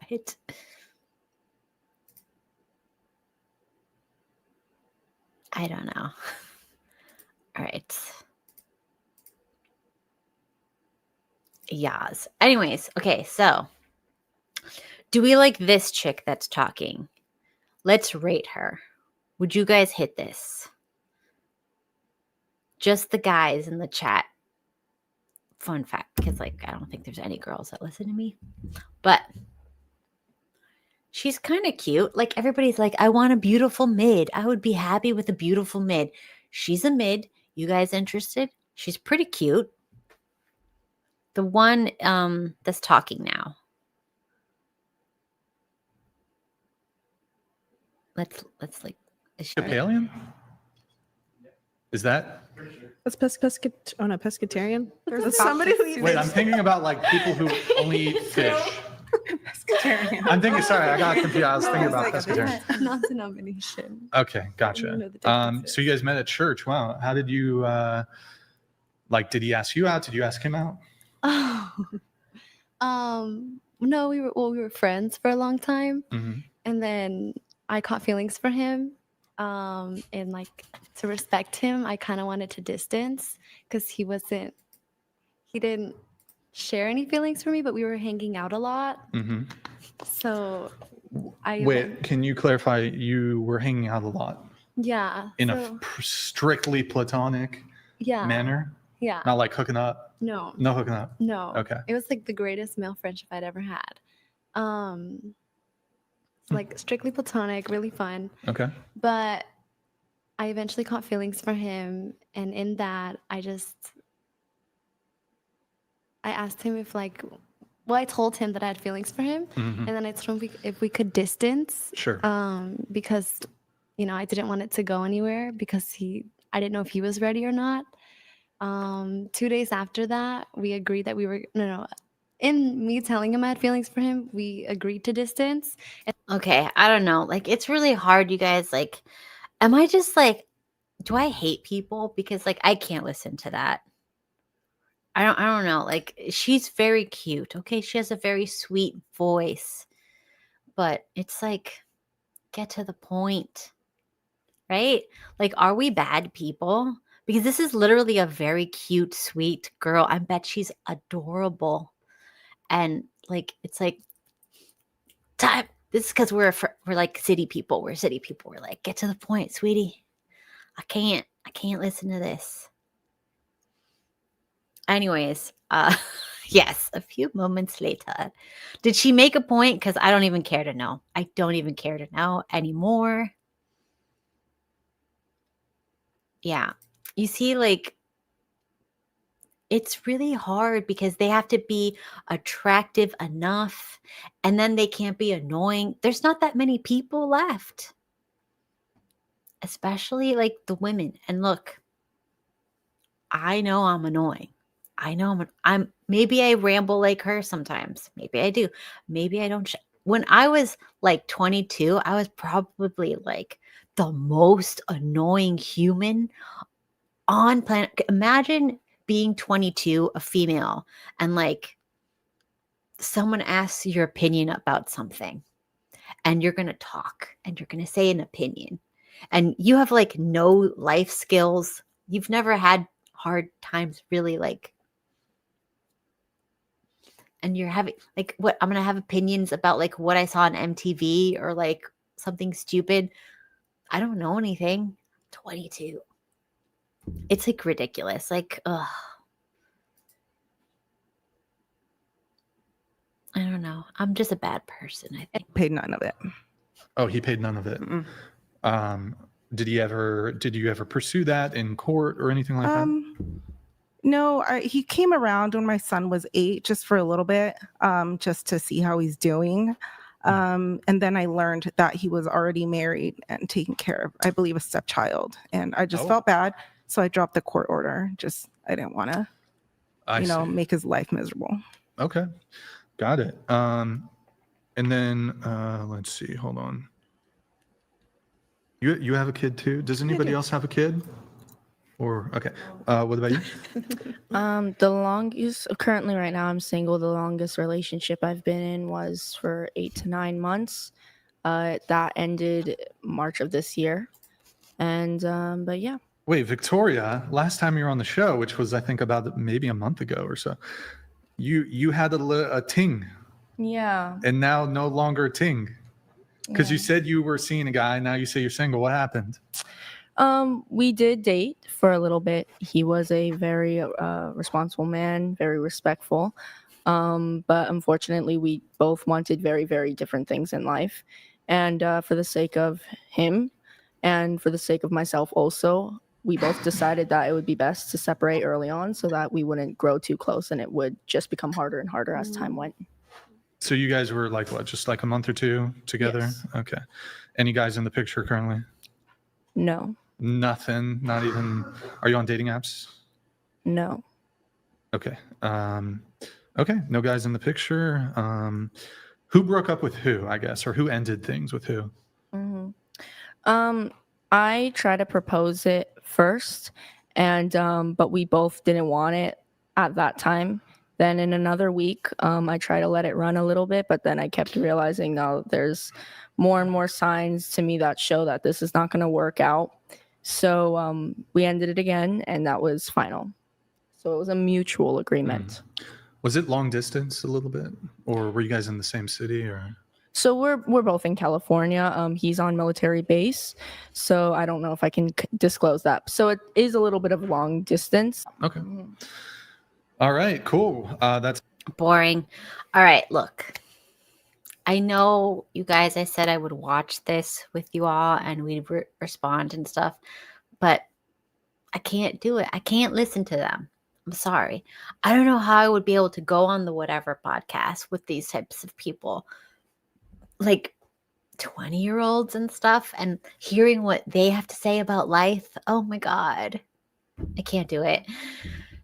What? I don't know. All right. Yas. Anyways, okay, so do we like this chick that's talking? Let's rate her. Would you guys hit this? Just the guys in the chat. Fun fact, because like I don't think there's any girls that listen to me. But she's kind of cute. Like everybody's like, I want a beautiful mid. I would be happy with a beautiful mid. She's a mid. You guys interested? She's pretty cute. The one that's talking now. Let's like. Is she Episcopalian? Is that? That's pescatarian. There's somebody who eats Wait, I'm thinking about like people who only eat fish. pescatarian. I'm thinking. Sorry, I got confused. I was thinking about pescatarian. Non-denomination. Okay, gotcha. So you guys met at church. Wow. How did you? Like, did he ask you out? Did you ask him out? No, we were friends for a long time, Mm-hmm. and then I caught feelings for him. And like to respect him, I kind of wanted to distance because he didn't share any feelings for me, but we were hanging out a lot. Mm-hmm. So Wait, can you clarify? You were hanging out a lot yeah. in so, a strictly platonic yeah. manner? Yeah. Not like hooking up? No. No hooking up? No. Okay. It was like the greatest male friendship I'd ever had. Like strictly platonic, really fun. Okay. But I eventually caught feelings for him, and in that, I asked him if I told him that I had feelings for him, Mhm. and then I told him if we could distance. Sure. Because I didn't want it to go anywhere because I didn't know if he was ready or not. 2 days after that, we agreed that we were in me telling him I had feelings for him, we agreed to distance. Okay, I don't know. Like it's really hard, you guys. Like, am I just like, do I hate people? Because like I can't listen to that. I don't know. Like she's very cute. Okay, she has a very sweet voice. But it's like, get to the point. Right? Like, are we bad people? Because this is literally a very cute, sweet girl. I bet she's adorable. And like it's like time. This is because we're like city people. We're city people. We're like, get to the point, sweetie. I can't listen to this. Anyways, yes, a few moments later. Did she make a point? Because I don't even care to know. I don't even care to know anymore. Yeah. You see, like, it's really hard because they have to be attractive enough and then they can't be annoying. There's not that many people left, especially like the women. And look, I know I'm annoying. I know I'm maybe I ramble like her sometimes. Maybe I do. Maybe I don't. When I was like 22, I was probably like the most annoying human on planet. Imagine being 22, a female, and like someone asks your opinion about something and you're going to talk and you're going to say an opinion and you have like no life skills. You've never had hard times really, like, and you're having like, what, I'm going to have opinions about like what I saw on MTV or like something stupid. I don't know anything. 22. It's like ridiculous. Like, ugh. I don't know. I'm just a bad person, I think. Paid none of it. Oh, he paid none of it. Did you ever pursue that in court or anything like that? No, he came around when my son was 8, just for a little bit, just to see how he's doing. And then I learned that he was already married and taking care of, I believe, a stepchild. And I just felt bad. So I dropped the court order. I didn't want to, make his life miserable. Okay. Got it. And then let's see. Hold on. You have a kid too? Does anybody else have a kid? Or okay. What about you? The longest currently right now I'm single. The longest relationship I've been in was for 8 to 9 months. That ended March of this year. And but yeah. Wait, Victoria, last time you were on the show, which was I think about maybe a month ago or so, you had a ting, Yeah. and now no longer a ting. Because you Yeah. said you were seeing a guy, now you say you're single. What happened? We did date for a little bit. He was a very responsible man, very respectful. But unfortunately, we both wanted very, very different things in life. And for the sake of him and for the sake of myself also, we both decided that it would be best to separate early on so that we wouldn't grow too close and it would just become harder and harder as time went. So you guys were like what, just like a month or two together? Yes. Okay. Any guys in the picture currently? No. Nothing. Not even. Are you on dating apps? No. Okay. Okay. No guys in the picture. Who broke up with who, I guess, or who ended things with who? I tried to propose it first, and but we both didn't want it at that time. Then in another week, I tried to let it run a little bit, but then I kept realizing no, there's more and more signs to me that show that this is not going to work out. So we ended it again, and that was final. So it was a mutual agreement. Was it long distance a little bit, or were you guys in the same city, or? So we're both in California. He's on military base, so I don't know if I can disclose that. So it is a little bit of long distance. Okay. All right. Cool. That's boring. All right, look. I know you guys. I said I would watch this with you all, and we'd respond and stuff, but I can't do it. I can't listen to them. I'm sorry. I don't know how I would be able to go on the whatever podcast with these types of people. Like 20-year-olds and stuff, and hearing what they have to say about life. Oh my God. I can't do it.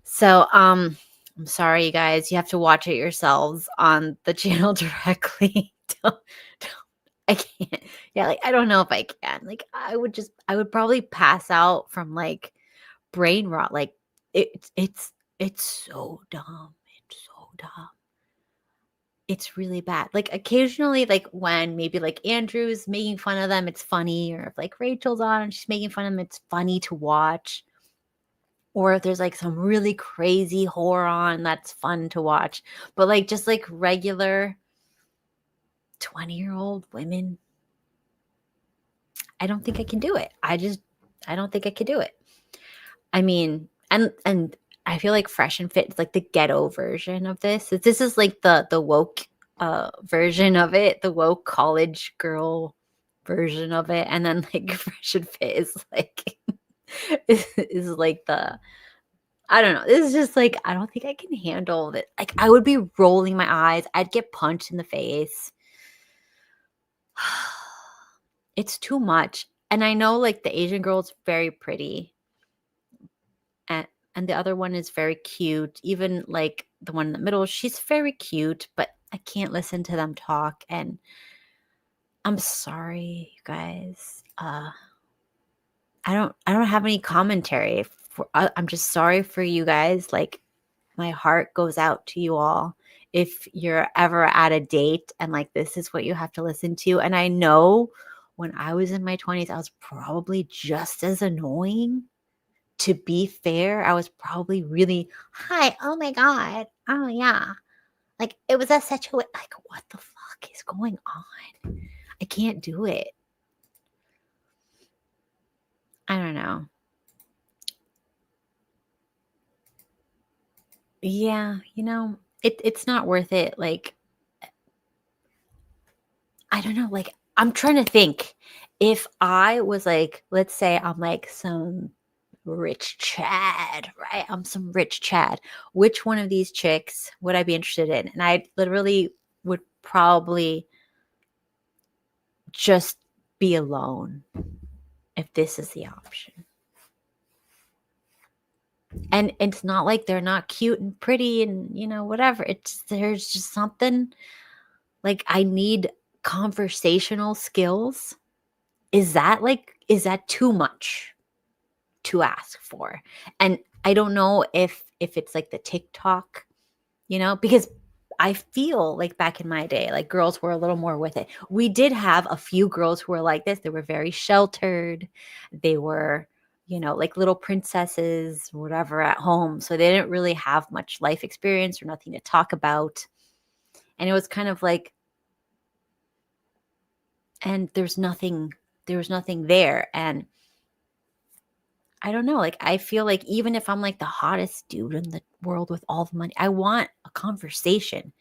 So, I'm sorry, you guys. You have to watch it yourselves on the channel directly. I can't. Yeah, like I don't know if I can. Like I would probably pass out from like brain rot. Like it's so dumb. It's so dumb. It's really bad. Like occasionally, like when maybe like Andrew's making fun of them, it's funny. Or if like Rachel's on and she's making fun of them, it's funny to watch. Or if there's like some really crazy horror on, that's fun to watch. But like just like regular 20-year-old women, I don't think I can do it. I don't think I could do it. I mean, and I feel like Fresh and Fit is like the ghetto version of this. This is like the woke version of it, the woke college girl version of it, and then like Fresh and Fit is like is like the, I don't know. This is just like I don't think I can handle it. Like I would be rolling my eyes. I'd get punched in the face. It's too much. And I know like the Asian girl's very pretty. And the other one is very cute. Even like the one in the middle, she's very cute, but I can't listen to them talk. And I'm sorry, you guys. I don't have any commentary. I'm just sorry for you guys. Like my heart goes out to you all if you're ever at a date and like this is what you have to listen to. And I know when I was in my 20s, I was probably just as annoying. To be fair, I was probably really, hi, oh my God, oh yeah. Like it was a situation, like what the fuck is going on? I can't do it. I don't know. Yeah, it's not worth it. Like, I don't know. Like, I'm trying to think if I was like, let's say I'm like some rich Chad, right? I'm some rich Chad. Which one of these chicks would I be interested in? And I literally would probably just be alone if this is the option. And it's not like they're not cute and pretty and, whatever. There's just something like I need conversational skills. Is that too much? to ask for. And I don't know if it's like the TikTok, because I feel like back in my day, like girls were a little more with it. We did have a few girls who were like this. They were very sheltered. They were, like little princesses, whatever, at home. So they didn't really have much life experience or nothing to talk about. And it was kind of like, and there was nothing there. And I don't know, like, I feel like even if I'm like the hottest dude in the world with all the money, I want a conversation,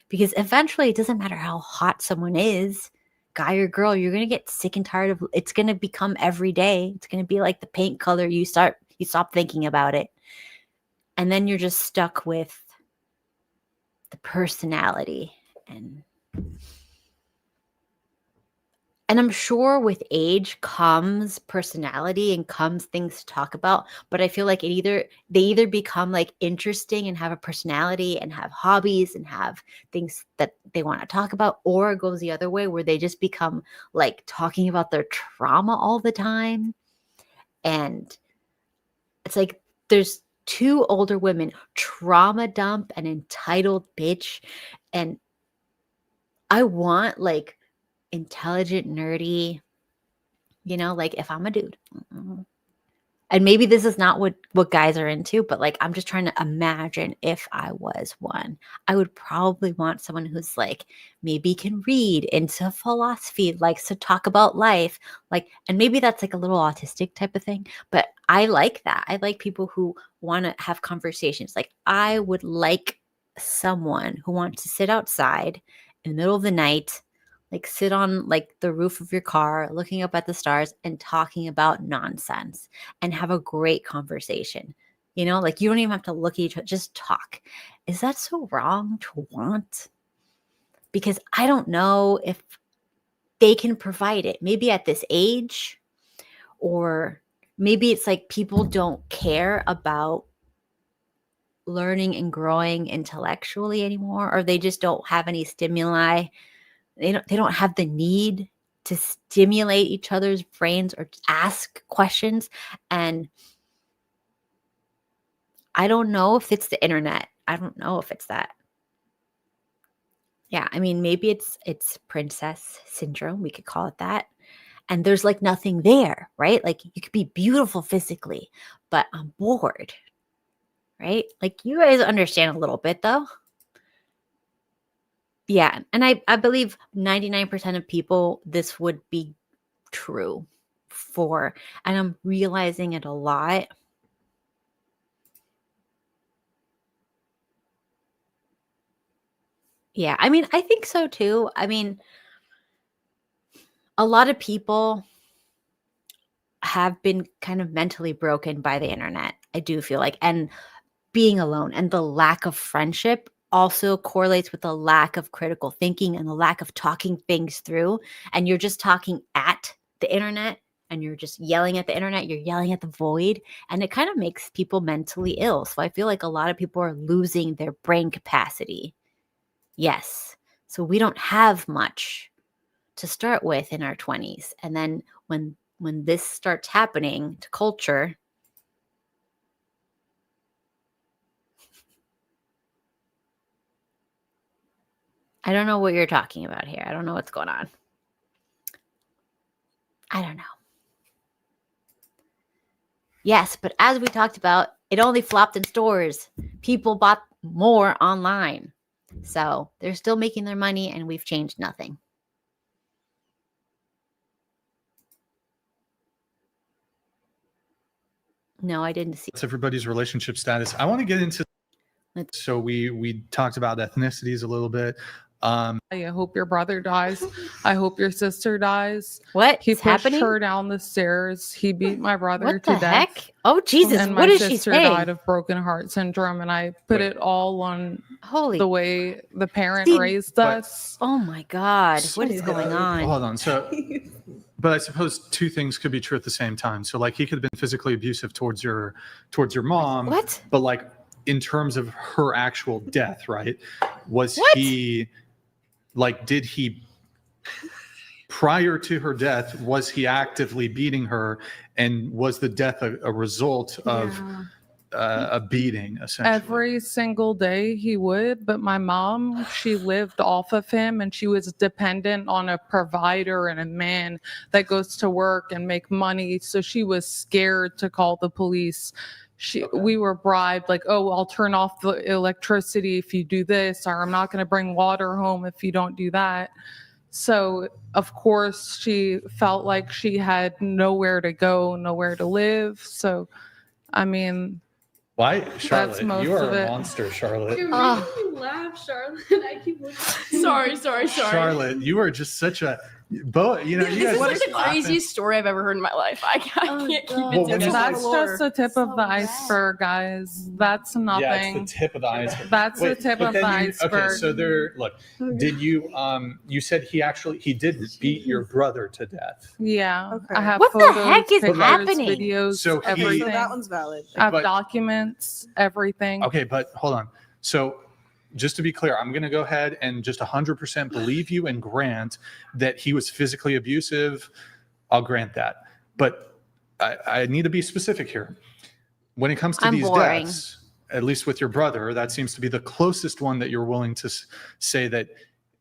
because eventually it doesn't matter how hot someone is, guy or girl, you're going to get sick and tired of it's going to become every day. It's going to be like the paint color. You stop thinking about it. And then you're just stuck with the personality. And I'm sure with age comes personality and comes things to talk about. But I feel like they either become like interesting and have a personality and have hobbies and have things that they want to talk about, or it goes the other way where they just become like talking about their trauma all the time. And it's like there's two older women, trauma dump and entitled bitch. And I want like intelligent, nerdy, like if I'm a dude, and maybe this is not what guys are into, but like I'm just trying to imagine if I was one, I would probably want someone who's like maybe can read, into philosophy, likes to talk about life, like, and maybe that's like a little autistic type of thing, but I like that. I like people who want to have conversations. Like I would like someone who wants to sit outside in the middle of the night, like sit on like the roof of your car, looking up at the stars and talking about nonsense and have a great conversation. Like you don't even have to look at each other, just talk. Is that so wrong to want? Because I don't know if they can provide it. Maybe at this age, or maybe it's like people don't care about learning and growing intellectually anymore, or they just don't have any stimuli. They don't have the need to stimulate each other's brains or ask questions. And I don't know if it's the internet. I don't know if it's that. Yeah, I mean, maybe it's princess syndrome. We could call it that. And there's like nothing there, right? Like you could be beautiful physically, but I'm bored, right? Like you guys understand a little bit though. Yeah, and I believe 99% of people, this would be true for, and I'm realizing it a lot. Yeah, I mean, I think so too. I mean, a lot of people have been kind of mentally broken by the internet, I do feel like, and being alone and the lack of friendship also correlates with the lack of critical thinking and the lack of talking things through. And you're just talking at the internet and you're just yelling at the internet, you're yelling at the void, and it kind of makes people mentally ill. So I feel like a lot of people are losing their brain capacity. Yes. So we don't have much to start with in our 20s. And then when this starts happening to culture, I don't know what you're talking about here. I don't know what's going on. I don't know. Yes, but as we talked about, it only flopped in stores. People bought more online. So they're still making their money and we've changed nothing. No, I didn't see. That's everybody's relationship status. I want to get into. So we talked about ethnicities a little bit. I hope your brother dies. I hope your sister dies. What? He pushed happening? her down the stairs. He beat my brother What to the death. heck? Oh Jesus! And What my is she sister saying? died of broken heart syndrome, and I put it all on the way the parent See, raised us. Oh my God! What is going on? Hold on. So, but I suppose two things could be true at the same time. So, like, he could have been physically abusive towards your mom. What? But like, in terms of her actual death, right? Was he? Like, did he prior to her death, was he actively beating her, and was the death a result of a beating, essentially? Every single day he would, but my mom, she lived off of him and she was dependent on a provider and a man that goes to work and make money. So she was scared to call the police. We were bribed, like, oh, I'll turn off the electricity if you do this, or I'm not going to bring water home if you don't do that. So, of course, she felt like she had nowhere to go, nowhere to live. So, I mean, Why, Charlotte? most You are of a it. monster, Charlotte. You're making me laugh, Charlotte. I keep looking. Sorry. Charlotte, you are just such a you guys This is like just the laughing. craziest story I've ever heard in my life. I can't keep Well, it when together. That's just the tip of the iceberg, guys. That's nothing. Yeah, it's the tip of the iceberg. That's the Wait, tip but of then the Okay, iceberg. so did you you said he did beat your brother to death. Yeah, Okay. I have What the photos, heck is pictures, happening? videos, So he- everything. So that one's valid. I have But- documents, everything. Okay, but hold on. So just to be clear, I'm going to go ahead and just 100% believe you and grant that he was physically abusive. I'll grant that. But I need to be specific here. When it comes to I'm these boring. deaths, at least with your brother, that seems to be the closest one that you're willing to say that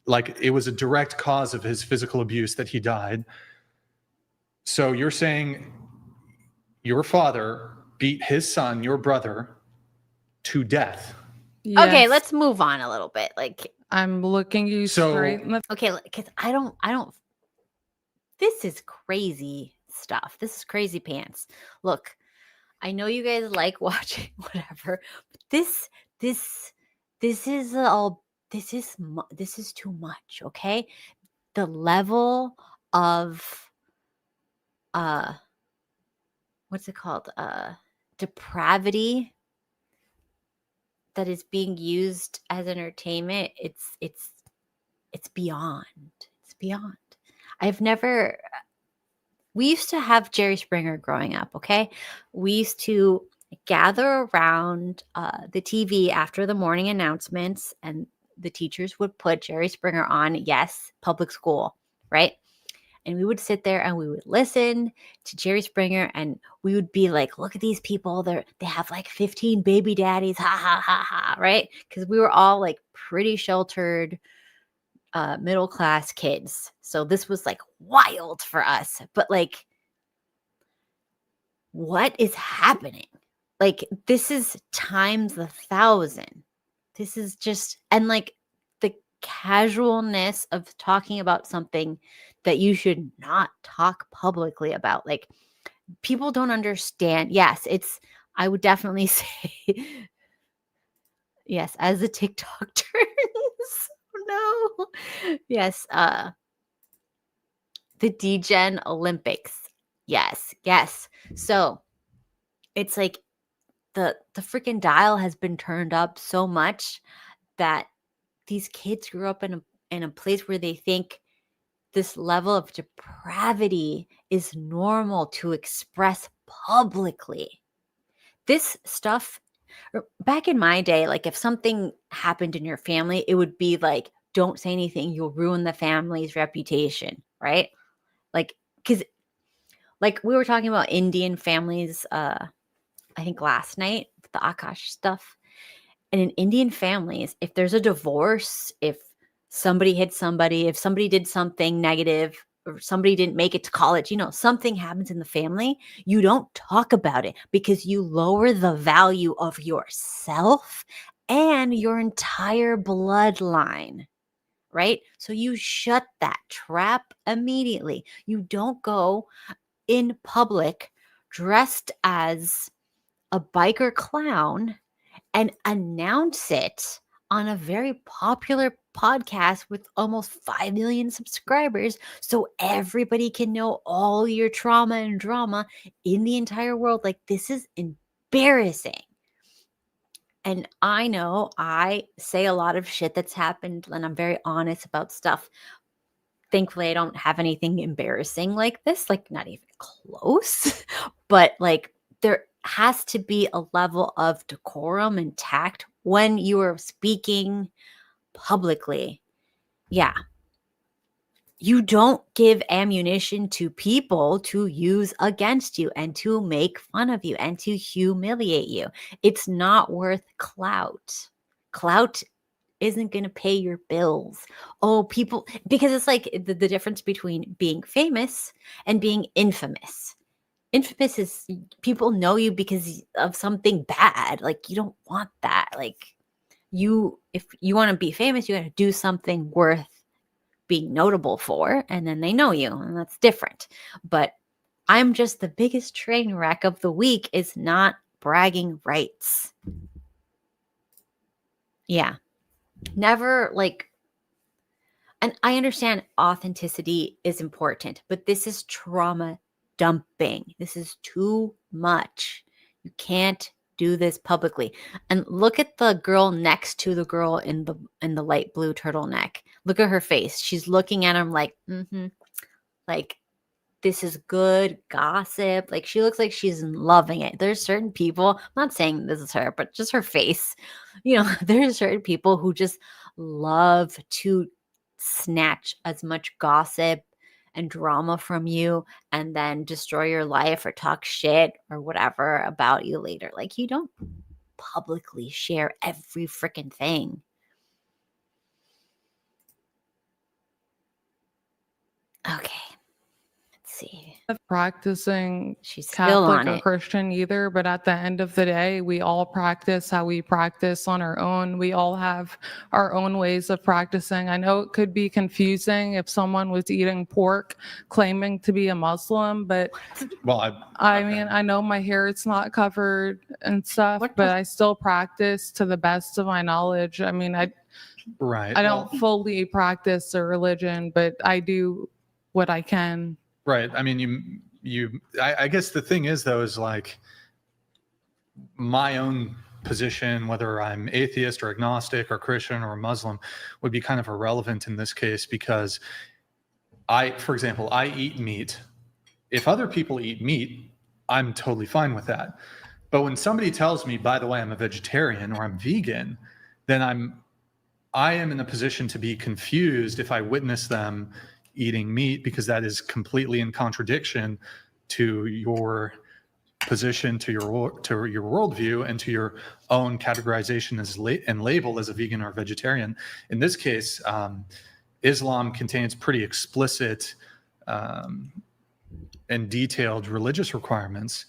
like it was a direct cause of his physical abuse that he died. So you're saying your father beat his son, your brother, to death. Okay, Yes. let's move on a little bit. Like, I'm looking you So- straight in the okay, because I don't. This is crazy stuff. This is crazy pants. Look, I know you guys like watching whatever, but this is all. This is too much. Okay, the level of what's it called? Depravity that is being used as entertainment. It's beyond. It's beyond. We used to have Jerry Springer growing up, okay? We used to gather around the TV after the morning announcements, and the teachers would put Jerry Springer on, yes, public school, right? And we would sit there and we would listen to Jerry Springer, and we would be like, look at these people. They have like 15 baby daddies. Ha, ha, ha, ha, right? Because we were all like pretty sheltered middle class kids. So this was like wild for us. But like, what is happening? Like, this is times 1,000. This is just, and like the casualness of talking about something that you should not talk publicly about. Like, people don't understand. Yes, I would definitely say, yes, as the TikTok turns. No. Yes, the DGen Olympics. Yes. So it's like the freaking dial has been turned up so much that these kids grew up in a place where they think this level of depravity is normal to express publicly. This stuff, back in my day, like if something happened in your family, it would be like, don't say anything, you'll ruin the family's reputation, right? Like, because like we were talking about Indian families, I think last night, with the Akash stuff. And in Indian families, if there's a divorce, if somebody hit somebody, if somebody did something negative, or somebody didn't make it to college, something happens in the family, you don't talk about it because you lower the value of yourself and your entire bloodline, right? So you shut that trap immediately. You don't go in public dressed as a biker clown and announce it on a very popular podcast with almost 5 million subscribers so everybody can know all your trauma and drama in the entire world. Like, this is embarrassing. And I know I say a lot of shit that's happened, and I'm very honest about stuff. Thankfully, I don't have anything embarrassing like this, like not even close. But like, there has to be a level of decorum and tact when you are speaking publicly. Yeah. you don't give ammunition to people to use against you and to make fun of you and to humiliate you. It's not worth clout. Clout isn't going to pay your bills. Oh, people, because it's like the difference between being famous and being infamous. Infamous is people know you because of something bad. Like, you don't want that. Like, if you want to be famous, you got to do something worth being notable for, and then they know you, and that's different. But I'm just the biggest train wreck of the week is not bragging rights. Yeah. Never and I understand authenticity is important, but this is trauma dumping. This is too much. You can't do this publicly. And look at the girl next to the girl in the light blue turtleneck. Look at her face. She's looking at him like, like, this is good gossip. Like, she looks like she's loving it. There's certain people, I'm not saying this is her, but just her face. There's certain people who just love to snatch as much gossip and drama from you and then destroy your life or talk shit or whatever about you later. Like, you don't publicly share every freaking thing. Okay. See. Practicing She's still Catholic on or it. Christian either, but at the end of the day, we all practice how we practice on our own. We all have our own ways of practicing. I know it could be confusing if someone was eating pork claiming to be a Muslim, but Well, I mean, I know my hair is not covered and stuff, but I still practice to the best of my knowledge. I mean, I don't fully practice a religion, but I do what I can. Right. I mean, I guess the thing is, though, is like my own position, whether I'm atheist or agnostic or Christian or Muslim, would be kind of irrelevant in this case because for example, I eat meat. If other people eat meat, I'm totally fine with that. But when somebody tells me, by the way, I'm a vegetarian or I'm vegan, then I am in a position to be confused if I witness them eating meat, because that is completely in contradiction to your position, to your worldview, and to your own categorization and label as a vegan or vegetarian. In this case, Islam contains pretty explicit and detailed religious requirements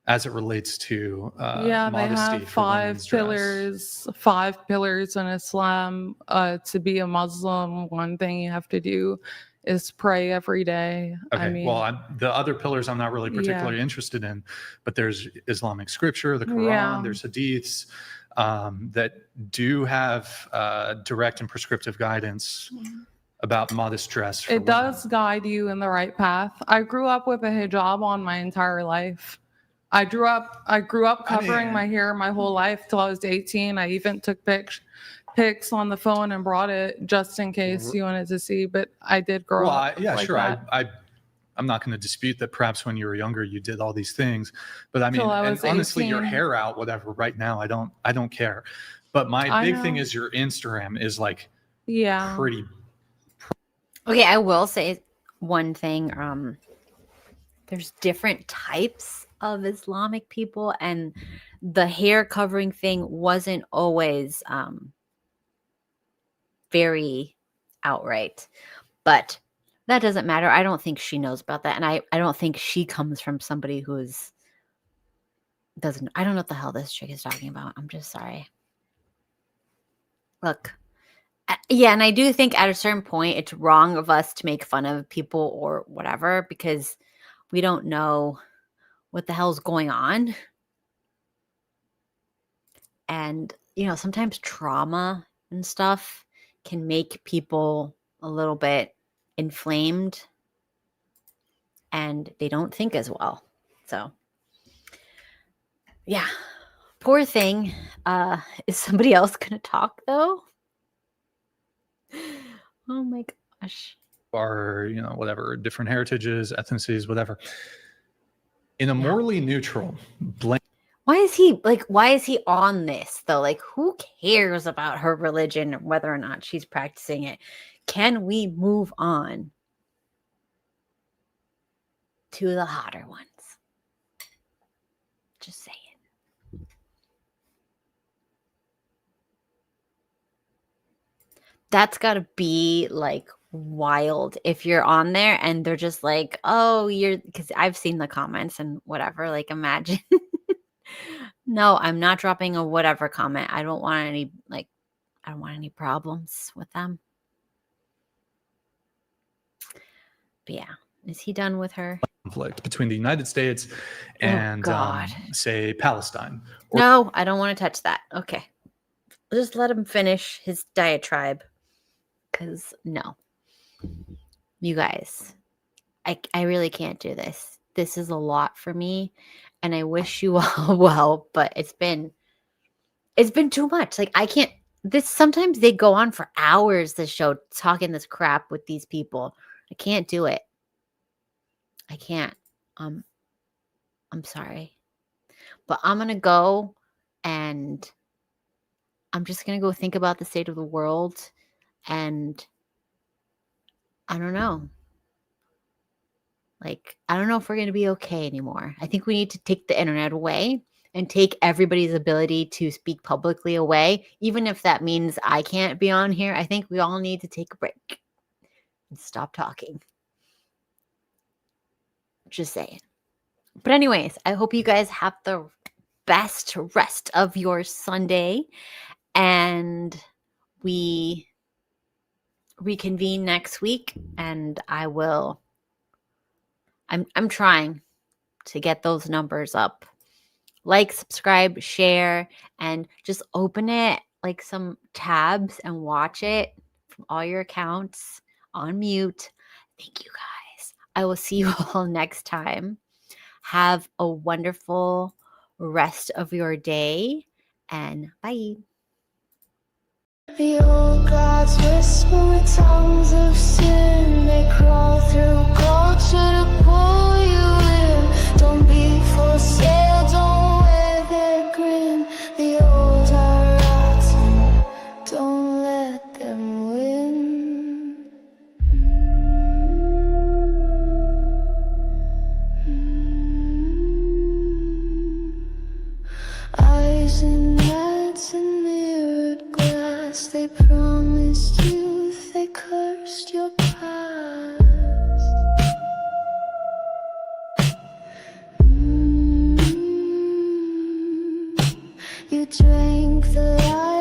as it relates to They modesty have for women's dress. five pillars in Islam. To be a Muslim, one thing you have to do is pray every day. Okay, I mean, the other pillars I'm not really particularly interested in, but there's Islamic scripture, the Quran, there's hadiths that do have direct and prescriptive guidance about modest dress. For it does guide you in the right path. I grew up with a hijab on my entire life. I grew up covering my hair my whole life till I was 18. I even took pics on the phone and brought it just in case you wanted to see. But I did grow up. I'm not going to dispute that perhaps when you were younger you did all these things, but I mean, and honestly, 18. your hair out, whatever. Right now, I don't care. But my big thing is your Instagram is like pretty. Okay, I will say one thing. There's different types of Islamic people, and the hair covering thing wasn't always very outright, but that doesn't matter. I don't think she knows about that, and I don't think she comes from somebody who's doesn't. I don't know what the hell this chick is talking about. I'm just sorry. Look. Yeah, and I do think at a certain point it's wrong of us to make fun of people or whatever, because we don't know what the hell's going on. And, sometimes trauma and stuff can make people a little bit inflamed and they don't think as well. So, yeah, poor thing. Is somebody else going to talk though? Oh my gosh. Or, whatever, different heritages, ethnicities, whatever. In a morally neutral blend. why is he on this though? Like, who cares about her religion or whether or not she's practicing it? Can we move on to the hotter ones? Just saying. That's got to be like wild if you're on there and they're just like, oh, because I've seen the comments and whatever. Like, imagine. No, I'm not dropping a whatever comment. I don't want any problems with them. But yeah, is he done with her? Conflict between the United States and say Palestine. No, I don't want to touch that. Okay. Just let him finish his diatribe. Because no. You guys, I really can't do this. This is a lot for me. And I wish you all well, but it's been too much. Like, I can't. Sometimes they go on for hours, the show, talking this crap with these people. I can't do it. I can't. I'm sorry. But I'm going to go and I'm just going to go think about the state of the world. And I don't know. Like, I don't know if we're going to be okay anymore. I think we need to take the internet away and take everybody's ability to speak publicly away, even if that means I can't be on here. I think we all need to take a break and stop talking. Just saying. But anyways, I hope you guys have the best rest of your Sunday, and we reconvene next week, and I'm trying to get those numbers up. Like, subscribe, share, and just open it like some tabs and watch it from all your accounts on mute. Thank you guys. I will see you all next time. Have a wonderful rest of your day, and bye. The old gods whisper with tongues of sin. They crawl through culture to pull you in. Don't be for sale, don't wear their grin. The old are rotten, don't let them win. Eyes and nets and mirrored glass. They promised youth, they cursed your past. You drank the light.